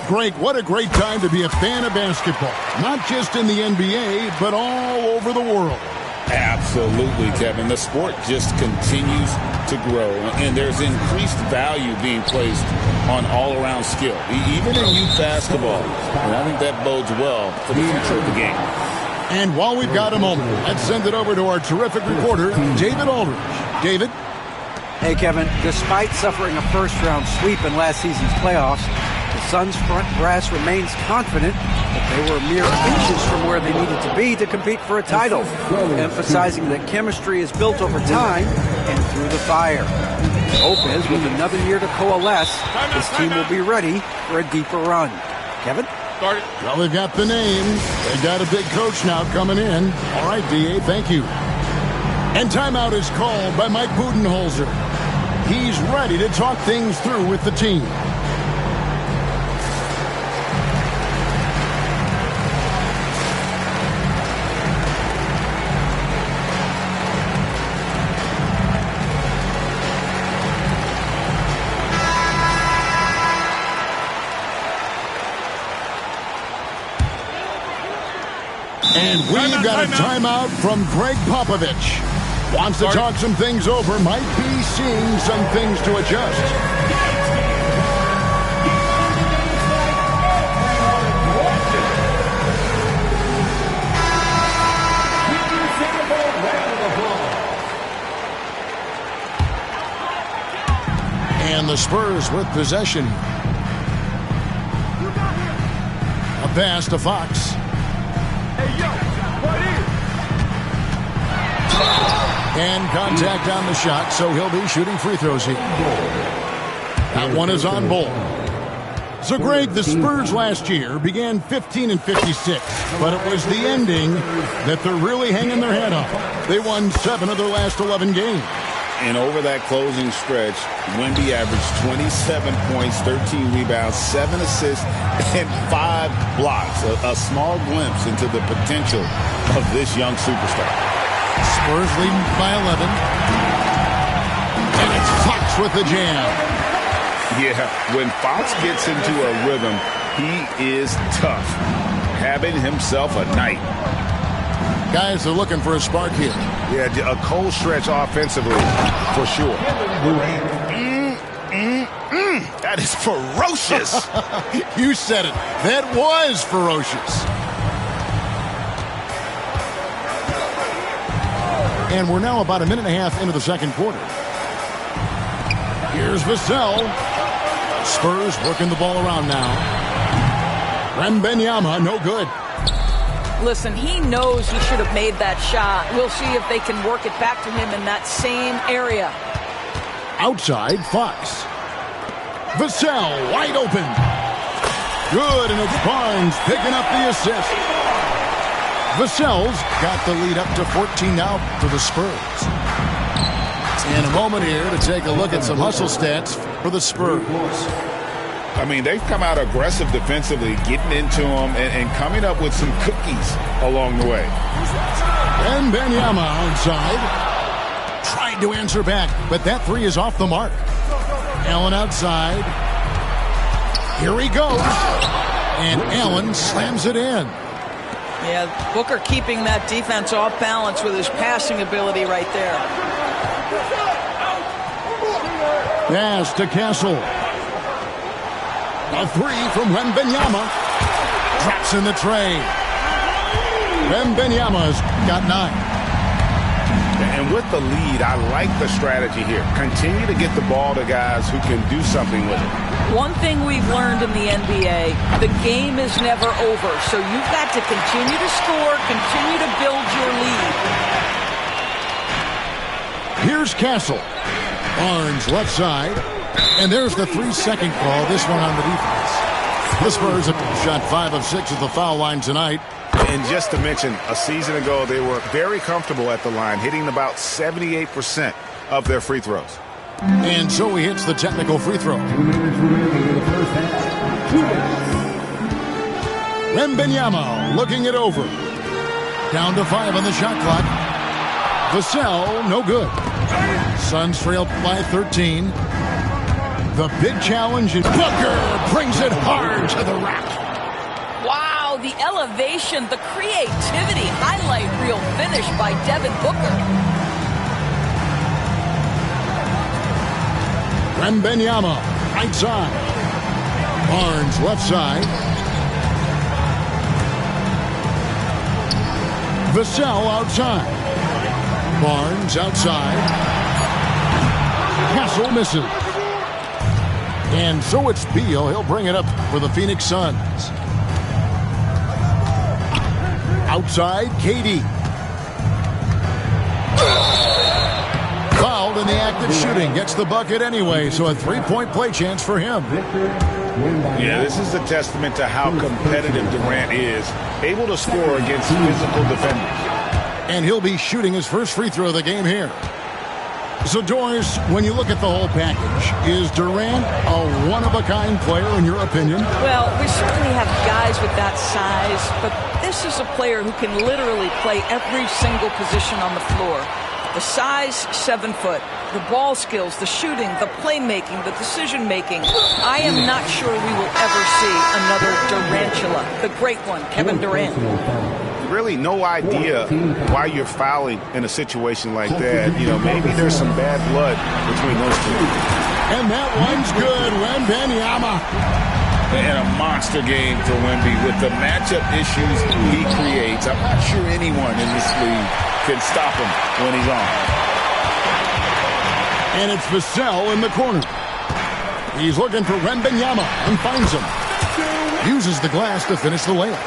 Greg, what a great time to be a fan of basketball. Not just in the NBA, but all over the world. Absolutely, Kevin. The sport just continues to grow, and there's increased value being placed on all-around skill, even in youth basketball. And I think that bodes well for the future of the game. And while we've got a moment, let's send it over to our terrific reporter, David Aldridge. David? Hey, Kevin. Despite suffering a first-round sweep in last season's playoffs, the Suns' front brass remains confident that they were mere inches from where they needed to be to compete for a title, emphasizing that chemistry is built over time and through the fire. The hope is, with another year to coalesce, this team will be ready for a deeper run. Kevin? Well, they've got the name. They've got a big coach now coming in. All right, D.A., thank you. And timeout is called by Mike Budenholzer. He's ready to talk things through with the team. And we've got a timeout from Greg Popovich. Wants to talk some things over. Might be seeing some things to adjust. And the Spurs with possession. A pass to Fox. And contact on the shot, so he'll be shooting free throws here. That one is on Bull. So, Greg, the Spurs last year began 15 and 56, but it was the ending that they're really hanging their head on. They won 7 of their last 11 games. And over that closing stretch, Wemby averaged 27 points, 13 rebounds, 7 assists, and 5 blocks. A small glimpse into the potential of this young superstar. Spurs leading by 11. And it's Fox with the jam. Yeah, when Fox gets into a rhythm, he is tough. Having himself a night. Guys are looking for a spark here. Yeah, a cold stretch offensively, for sure. That is ferocious. You said it. That was ferocious. And we're now about a minute and a half into the second quarter. Here's Vassell. Spurs working the ball around now. Wembanyama, no good. Listen, he knows he should have made that shot. We'll see if they can work it back to him in that same area. Outside, Fox. Vassell, wide open. Good, and it's Barnes picking up the assist. Vassell's got the lead up to 14 now for the Spurs. And a moment here to take a look at some hustle stats for the Spurs. I mean, they've come out aggressive defensively, getting into them and coming up with some cookies along the way. And Wembanyama outside. Tried to answer back, but that three is off the mark. Allen outside. Here he goes. And Allen slams it in. Yeah, Booker keeping that defense off balance with his passing ability right there. Pass to Castle. A three from Wembanyama. Drops in the tray. Wembanyama's got 9. And with the lead, I like the strategy here. Continue to get the ball to guys who can do something with it. One thing we've learned in the NBA, the game is never over. So you've got to continue to score, continue to build your lead. Here's Castle. Barnes left side. And there's the 3-second call, this one on the defense. The Spurs have shot 5 of 6 at the foul line tonight. And just to mention, a season ago, they were very comfortable at the line, hitting about 78% of their free throws. And so he hits the technical free throw. Wembanyama looking it over. Down to 5 on the shot clock. Vassell, no good. Suns trail by 13. The big challenge is Booker brings it hard to the rack. Wow, the elevation, the creativity, highlight reel finish by Devin Booker. Wembanyama, right side. Barnes, left side. Vassell outside. Barnes outside. Castle misses. And so it's Beal. He'll bring it up for the Phoenix Suns. Outside, KD. Fouled in the act of shooting. Gets the bucket anyway, so a three-point play chance for him. Yeah, this is a testament to how competitive Durant is. Able to score against physical defenders. And he'll be shooting his first free throw of the game here. So, Doris, when you look at the whole package, is Durant a one-of-a-kind player in your opinion? Well, we certainly have guys with that size, but this is a player who can literally play every single position on the floor. The size, 7 foot. The ball skills, the shooting, the playmaking, the decision-making. I am not sure we will ever see another Durantula, the great one, Kevin Durant. really no idea why you're fouling in a situation like that. You know, maybe there's some bad blood between those two. And that one's good. Wembanyama. And a monster game for Wemby with the matchup issues he creates. I'm not sure anyone in this league can stop him when he's on. And it's Vassell in the corner. He's looking for Wembanyama and finds him. Uses the glass to finish the layup.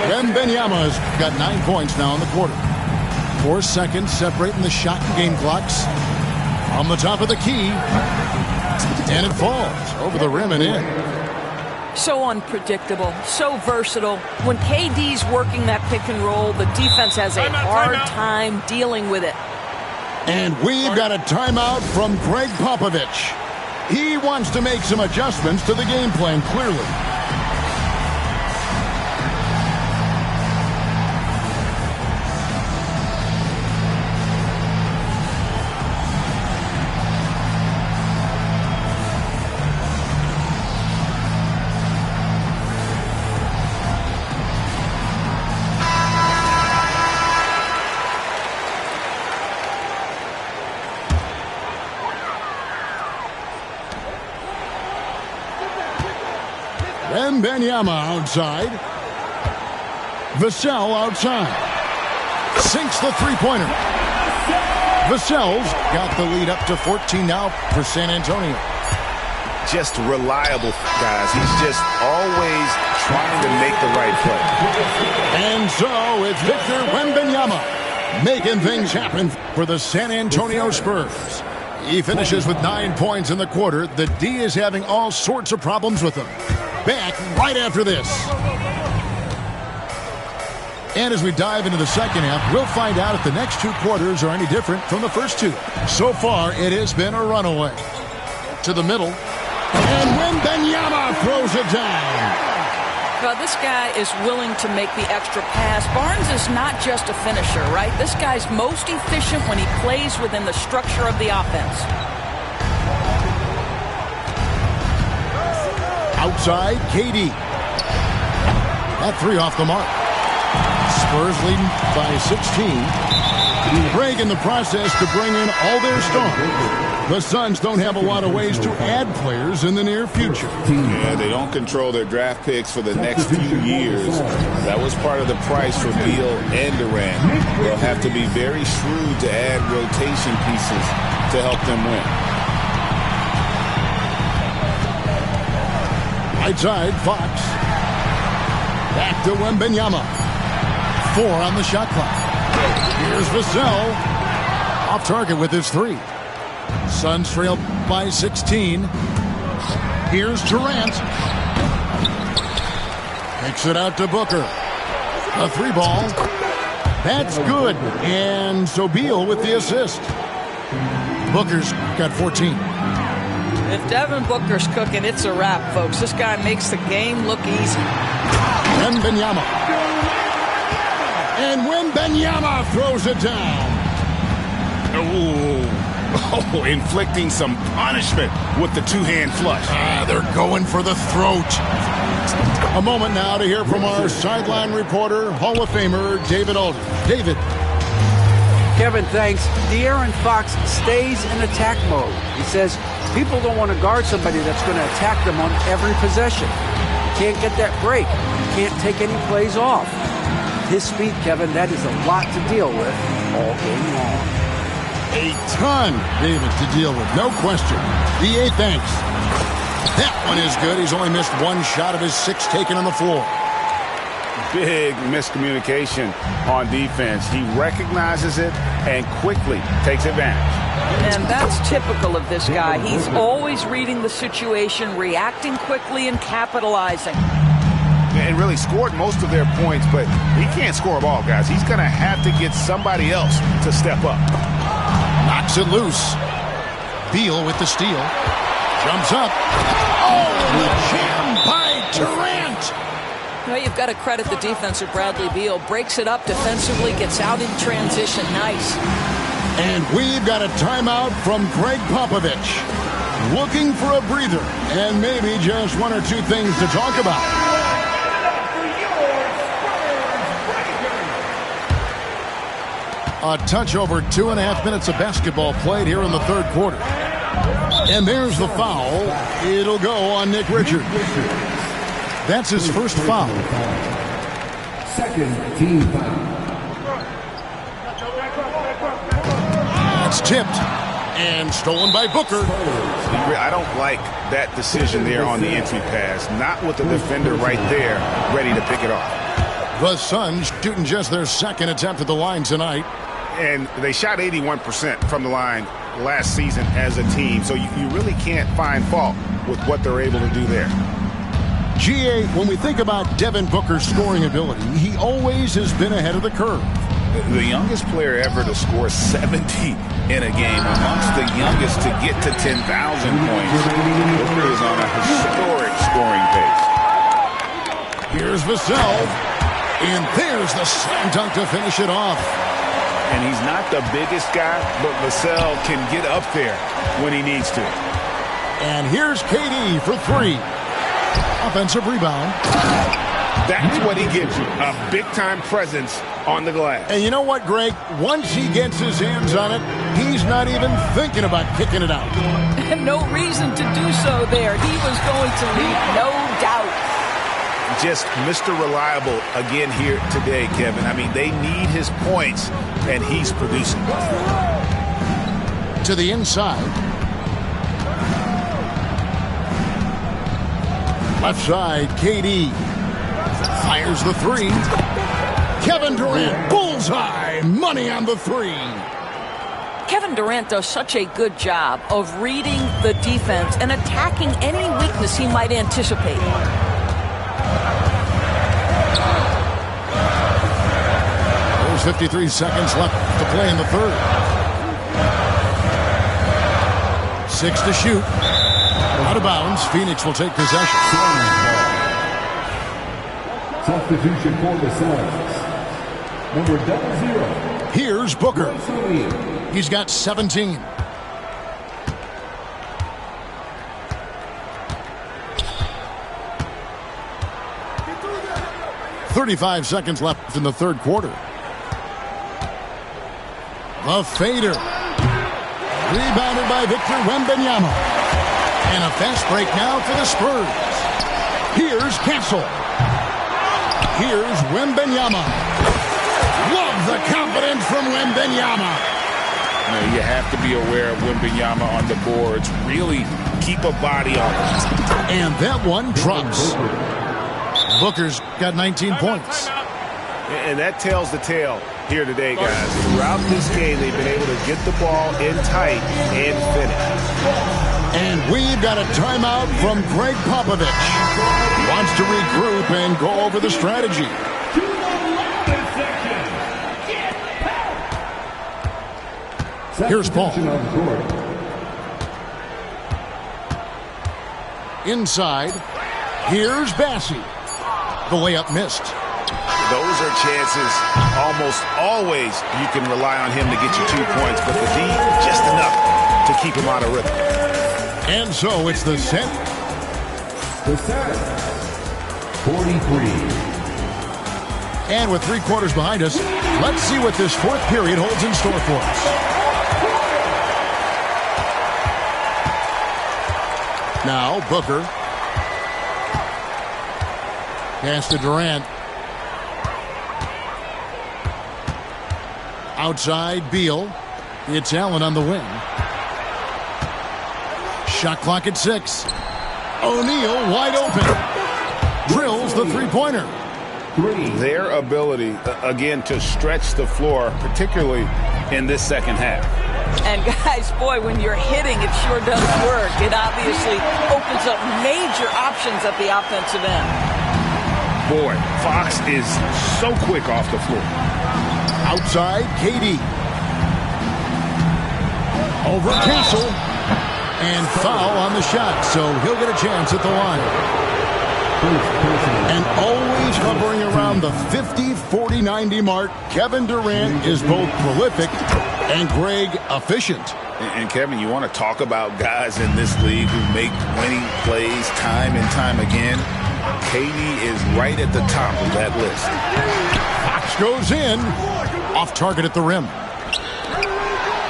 Wembanyama's got 9 points now in the quarter. 4 seconds separating the shot and game clocks. On the top of the key. And it falls over the rim and in. So unpredictable, so versatile. When KD's working that pick and roll, the defense has a hard time dealing with it. And we've got a timeout from Greg Popovich. He wants to make some adjustments to the game plan, clearly. Wembanyama outside. Vassell outside. Sinks the three-pointer. Vassell's got the lead up to 14 now for San Antonio. Just reliable, guys. He's just always trying to make the right play. And so it's Victor Wembanyama making things happen for the San Antonio Spurs. He finishes with 9 points in the quarter. The D is having all sorts of problems with him. Back right after this. And as we dive into the second half, we'll find out if the next 2 quarters are any different from the first 2. So far, it has been a runaway. To the middle. And Wembanyama throws it down. Well, this guy is willing to make the extra pass. Barnes is not just a finisher, right? This guy's most efficient when he plays within the structure of the offense. Outside, KD. That 3 off the mark. Spurs leading by 16. Craig in the process to bring in all their stars. The Suns don't have a lot of ways to add players in the near future. Yeah, they don't control their draft picks for the next few years. That was part of the price for Beal and Durant. They'll have to be very shrewd to add rotation pieces to help them win. Right side, Fox. Back to Wembanyama. 4 on the shot clock. Here's Vassell. Off target with his 3. Suns trail by 16. Here's Durant. Kicks it out to Booker. A 3-ball. That's good. And so Beal with the assist. Booker's got 14. If Devin Booker's cooking, it's a wrap, folks. This guy makes the game look easy. Wembanyama. And Wembanyama throws it down. Oh, inflicting some punishment with the 2-hand flush. They're going for the throat. A moment now to hear from our sideline reporter, Hall of Famer David Aldridge. David. Kevin, thanks. De'Aaron Fox stays in attack mode. He says people don't want to guard somebody that's going to attack them on every possession. Can't get that break. Can't take any plays off. His speed, Kevin, that is a lot to deal with all game long. A ton, David, to deal with. No question. DA, thanks. That one is good. He's only missed 1 shot of his 6 taken on the floor. Big miscommunication on defense. He recognizes it and quickly takes advantage. And that's typical of this guy. He's always reading the situation, reacting quickly, and capitalizing. And really scored most of their points, but he can't score them all, guys. He's going to have to get somebody else to step up. Knocks it loose. Beal with the steal. Jumps up. Oh, the jam by Durant. Well, you've got to credit the defense of Bradley Beal. Breaks it up defensively, gets out in transition. Nice. And we've got a timeout from Greg Popovich. Looking for a breather and maybe just 1 or 2 things to talk about. A touch over 2.5 minutes of basketball played here in the third quarter. And there's the foul. It'll go on Nick Richards. That's his first foul. Second team foul. It's tipped and stolen by Booker. I don't like that decision there on the entry pass. Not with the defender right there ready to pick it off. The Suns shooting just their second attempt at the line tonight. And they shot 81% from the line last season as a team. So you really can't find fault with what they're able to do there. GA, when we think about Devin Booker's scoring ability, he always has been ahead of the curve. The youngest player ever to score 70 in a game, amongst the youngest to get to 10,000 points. Booker is on a historic scoring pace. Here's Vassell, and there's the slam dunk to finish it off. And he's not the biggest guy, but Vassell can get up there when he needs to. And here's KD for three. Offensive rebound. That's what he gives you, a big-time presence on the glass. And you know what, Greg? Once he gets his hands on it, he's not even thinking about kicking it out. No reason to do so there. He was going to lead, no doubt. Just Mr. Reliable again here today, Kevin. I mean, they need his points, and he's producing. To the inside. Left side, KD. Fires the three. Kevin Durant, bullseye, money on the three. Kevin Durant does such a good job of reading the defense and attacking any weakness he might anticipate. There's 53 seconds left to play in the third. 6 to shoot. Out of bounds. Phoenix will take possession. Substitution for the Suns. Number 00. Here's Booker. He's got 17. .35 seconds left in the third quarter. The fader. Rebounded by Victor Wembanyama. And a fast break now for the Spurs. Here's Castle. Here's Wembanyama. Love the confidence from Wembanyama. You have to be aware of Wembanyama on the boards. Really keep a body on it. And that one drops. Booker's got 19 points. And that tells the tale here today, guys. Throughout this game, they've been able to get the ball in tight and finish. And we've got a timeout from Greg Popovich. He wants to regroup and go over the strategy. Here's Paul. Inside. Here's Bassey. The layup missed. Those are chances almost always you can rely on him to get you 2 points, but the D, just enough to keep him out of rhythm. And so it's the set. The set. 43. And with 3 quarters behind us, let's see what this fourth period holds in store for us. Now, Booker. Pass to Durant. Outside, Beal. It's Allen on the wing. Shot clock at 6. O'Neal wide open. Drills the three-pointer. Their ability, again, to stretch the floor, particularly in this second half. And guys, boy, when you're hitting, it sure does work. It obviously opens up major options at the offensive end. Boy, Fox is so quick off the floor. Outside, KD. Over Castle. And foul on the shot, so he'll get a chance at the line. And always hovering around the 50, 40, 90 mark, Kevin Durant is both prolific and, Greg, efficient. And Kevin, you want to talk about guys in this league who make winning plays time and time again? KD is right at the top of that list. Fox goes in. Off target at the rim.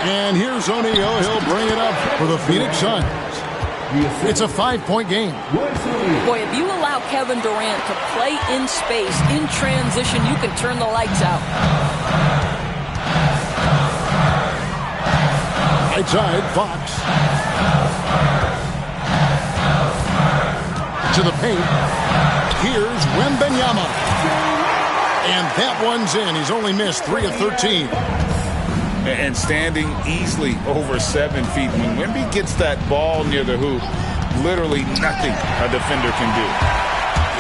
And here's O'Neal. He'll bring it up for the Phoenix Suns. It's a 5-point game. Boy, if you allow Kevin Durant to play in space, in transition, you can turn the lights out. Right side, Fox. To the paint. Here's Wembanyama. And that one's in. He's only missed 3 of 13. And standing easily over 7 feet. When Wemby gets that ball near the hoop, literally nothing a defender can do.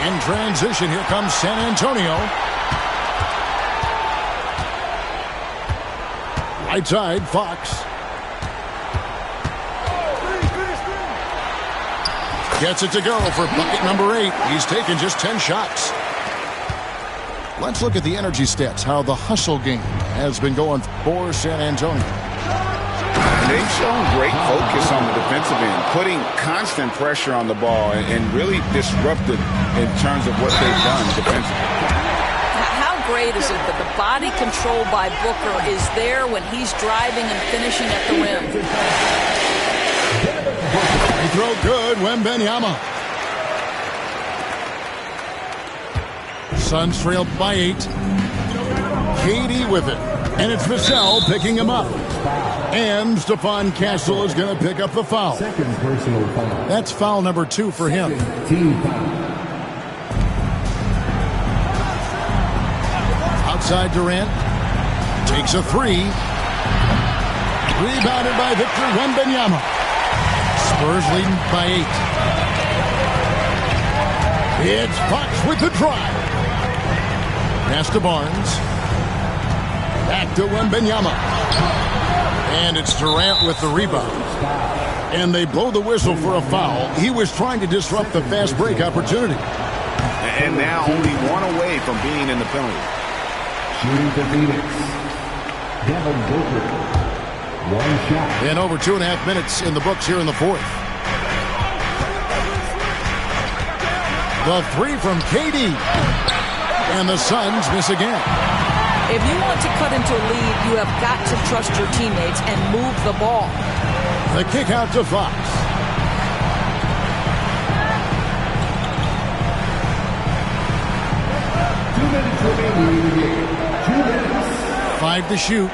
In transition, here comes San Antonio. Right side, Fox. Gets it to go for bucket number 8. He's taken just 10 shots. Let's look at the energy stats, how the hustle game has been going for San Antonio. They've shown great focus on the defensive end, putting constant pressure on the ball and really disruptive in terms of what they've done defensively. How great is it that the body control by Booker is there when he's driving and finishing at the rim? They throw good, Wembanyama. Suns trailed by 8. KD with it. And it's Vassell picking him up. And Stephon Castle is going to pick up the foul. Second personal foul. That's foul number 2 for him. Team foul. Outside Durant. Takes a 3. Rebounded by Victor Wembanyama. Spurs leading by 8. It's Fox with the drive. Pass to Barnes. Back to Wembanyama. And it's Durant with the rebound. And they blow the whistle for a foul. He was trying to disrupt the fast break opportunity. And now only one away from being in the penalty. Shooting for Phoenix. Devin Booker. One shot. And over 2.5 minutes in the books here in the fourth. The 3 from KD. And the Suns miss again. If you want to cut into a lead, you have got to trust your teammates and move the ball. The kick out to Fox. Two minutes remaining in the game. 2 minutes. 5 to shoot.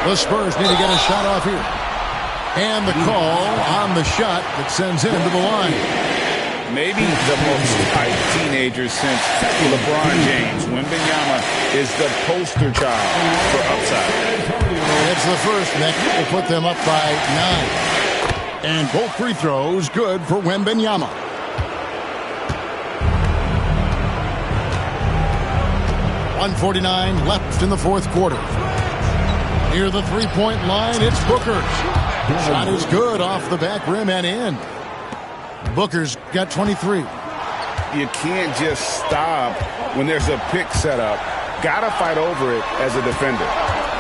The Spurs need to get a shot off here. And the call on the shot that sends him to the line. Maybe the most hyped teenager since LeBron James. Wembanyama is the poster child for upside. It's the first that will put them up by 9. And both free throws good for Wembanyama. .149 left in the fourth quarter. Near the three-point line, it's Booker. Shot is good off the back rim and in. Booker's got 23. You can't just stop when there's a pick set up. Got to fight over it as a defender.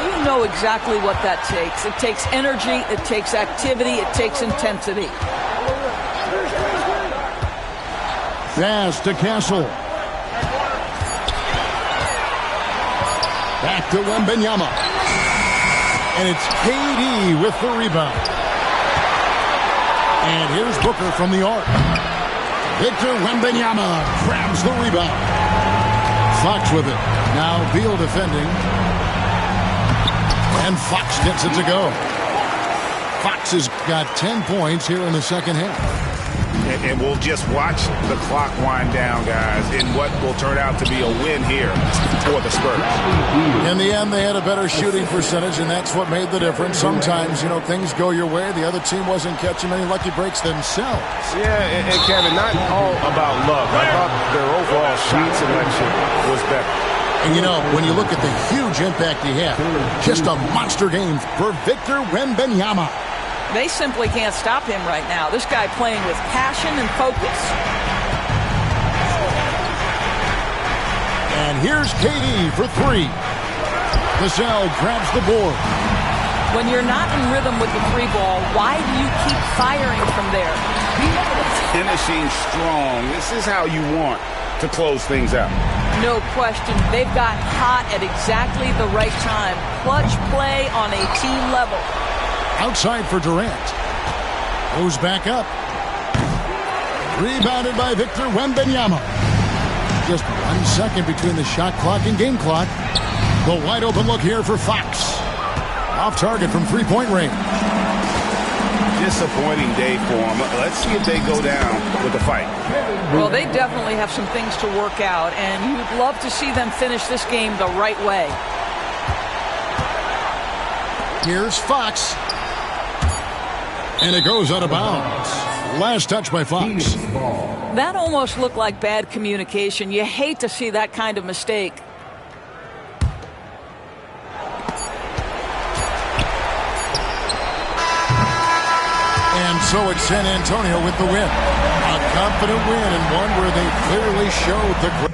You know exactly what that takes. It takes energy, it takes activity, it takes intensity. Pass to Castle. Back to Wembanyama. And it's KD with the rebound. And here's Booker from the arc. Victor Wembanyama grabs the rebound. Fox with it. Now Beal defending. And Fox gets it to go. Fox has got 10 points here in the second half. And we'll just watch the clock wind down, guys, in what will turn out to be a win here for the Spurs. In the end, they had a better shooting percentage, and that's what made the difference. Sometimes, you know, things go your way. The other team wasn't catching many lucky breaks themselves. Yeah, and Kevin, not all about luck. I thought their overall shot selection was better. And, you know, when you look at the huge impact he had, just a monster game for Victor Wembanyama. They simply can't stop him right now. This guy playing with passion and focus. And here's KD for 3. Vassell grabs the board. When you're not in rhythm with the 3 ball, why do you keep firing from there? Finishing strong. This is how you want to close things out. No question. They've got hot at exactly the right time. Clutch play on a team level. Outside for Durant. Goes back up. Rebounded by Victor Wembanyama. Just 1 second between the shot clock and game clock. The wide open look here for Fox. Off target from three-point range. Disappointing day for them. Let's see if they go down with the fight. Well, they definitely have some things to work out, and you'd love to see them finish this game the right way. Here's Fox. And it goes out of bounds. Last touch by Fox. That almost looked like bad communication. You hate to see that kind of mistake. And so it's San Antonio with the win. A confident win and one where they clearly showed the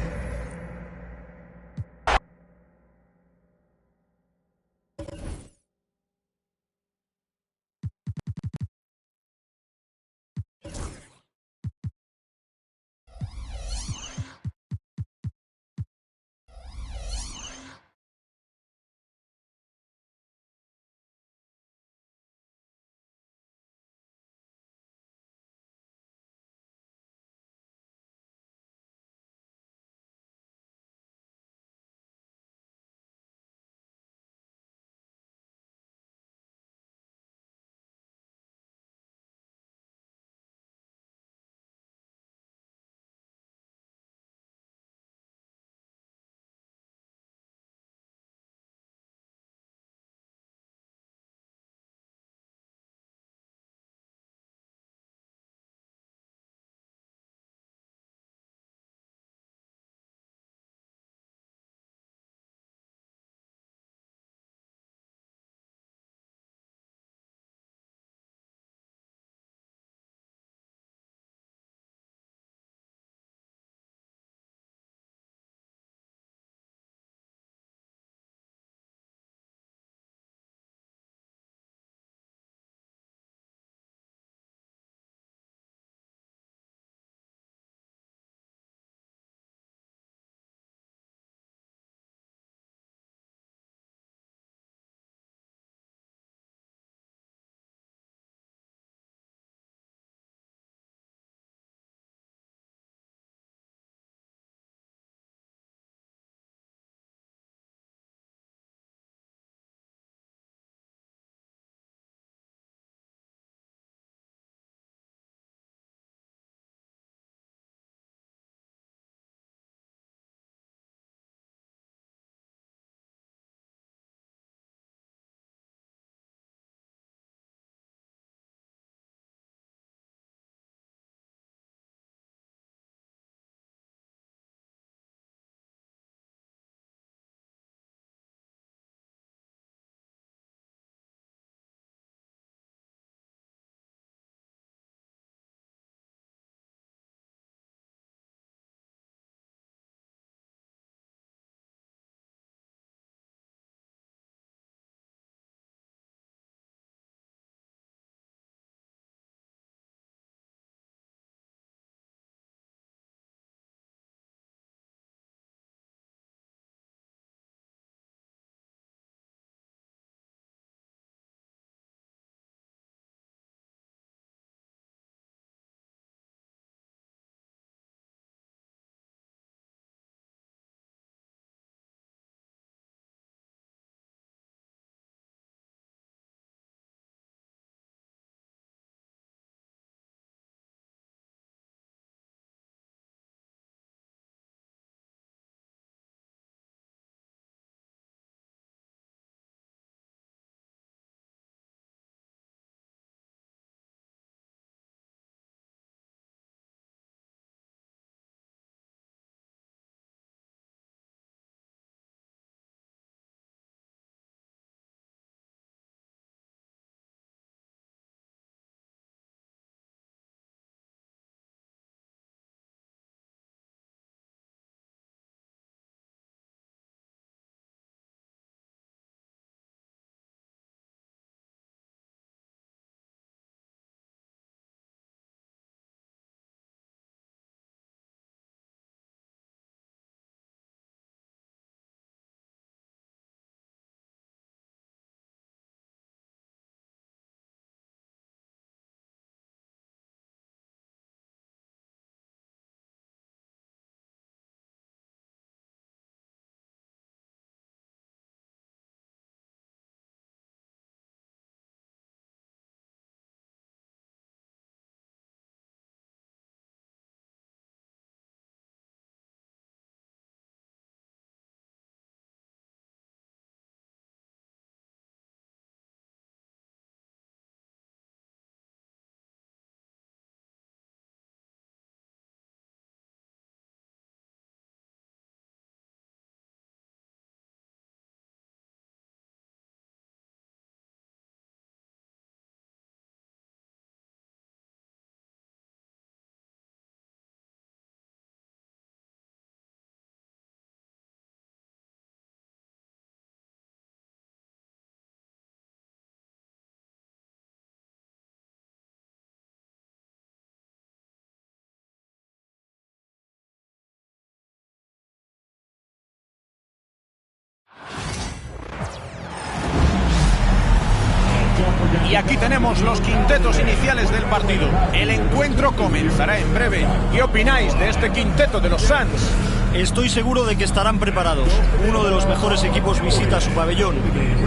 Y aquí tenemos los quintetos iniciales del partido. El encuentro comenzará en breve. ¿Qué opináis de este quinteto de los Suns? Estoy seguro de que estarán preparados. Uno de los mejores equipos visita su pabellón.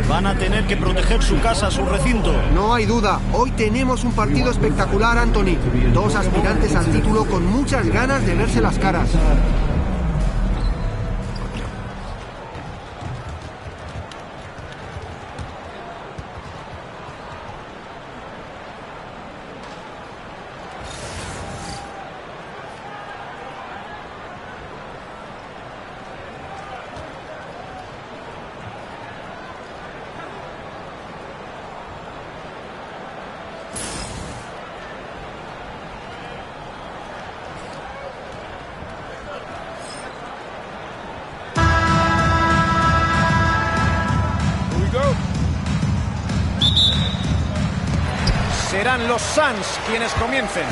Van a tener que proteger su casa, su recinto. No hay duda. Hoy tenemos un partido espectacular, Anthony. Dos aspirantes al título con muchas ganas de verse las caras. Serán los Suns quienes comiencen.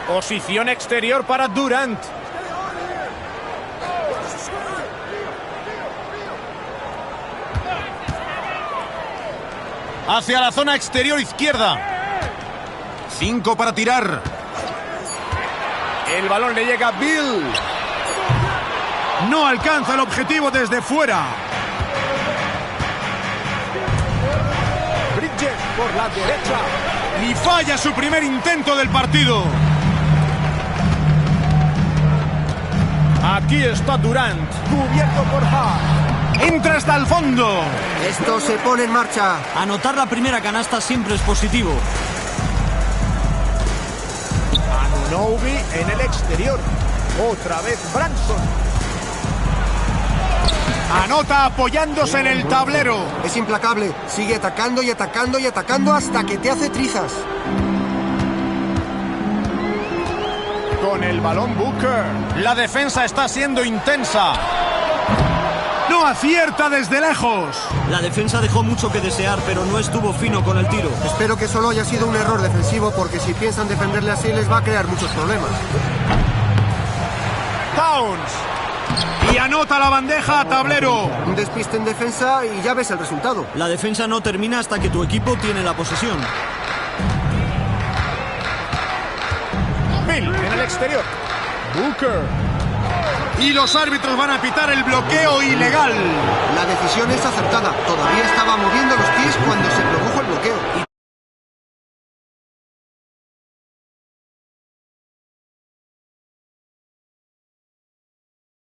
Posición exterior para Durant. Hacia la zona exterior izquierda. 5 para tirar. El balón le llega a Bill. No alcanza el objetivo desde fuera. Por la derecha. Y falla su primer intento del partido. Aquí está Durant, cubierto por Hart. Entra hasta el fondo. Esto se pone en marcha. Anotar la primera canasta siempre es positivo. Anunoby en el exterior. Otra vez Branson. Anota apoyándose en el tablero. Es implacable. Sigue atacando y atacando y atacando hasta que te hace trizas. Con el balón Booker. La defensa está siendo intensa. No acierta desde lejos. La defensa dejó mucho que desear, pero no estuvo fino con el tiro. Espero que solo haya sido un error defensivo, porque si piensan defenderle así les va a crear muchos problemas. Towns. Y anota la bandeja a tablero. Un despiste en defensa y ya ves el resultado. La defensa no termina hasta que tu equipo tiene la posesión. Bill en el exterior. Booker. Y los árbitros van a pitar el bloqueo ilegal. La decisión es acertada. Todavía estaba moviendo los pies cuando se produjo el bloqueo. Y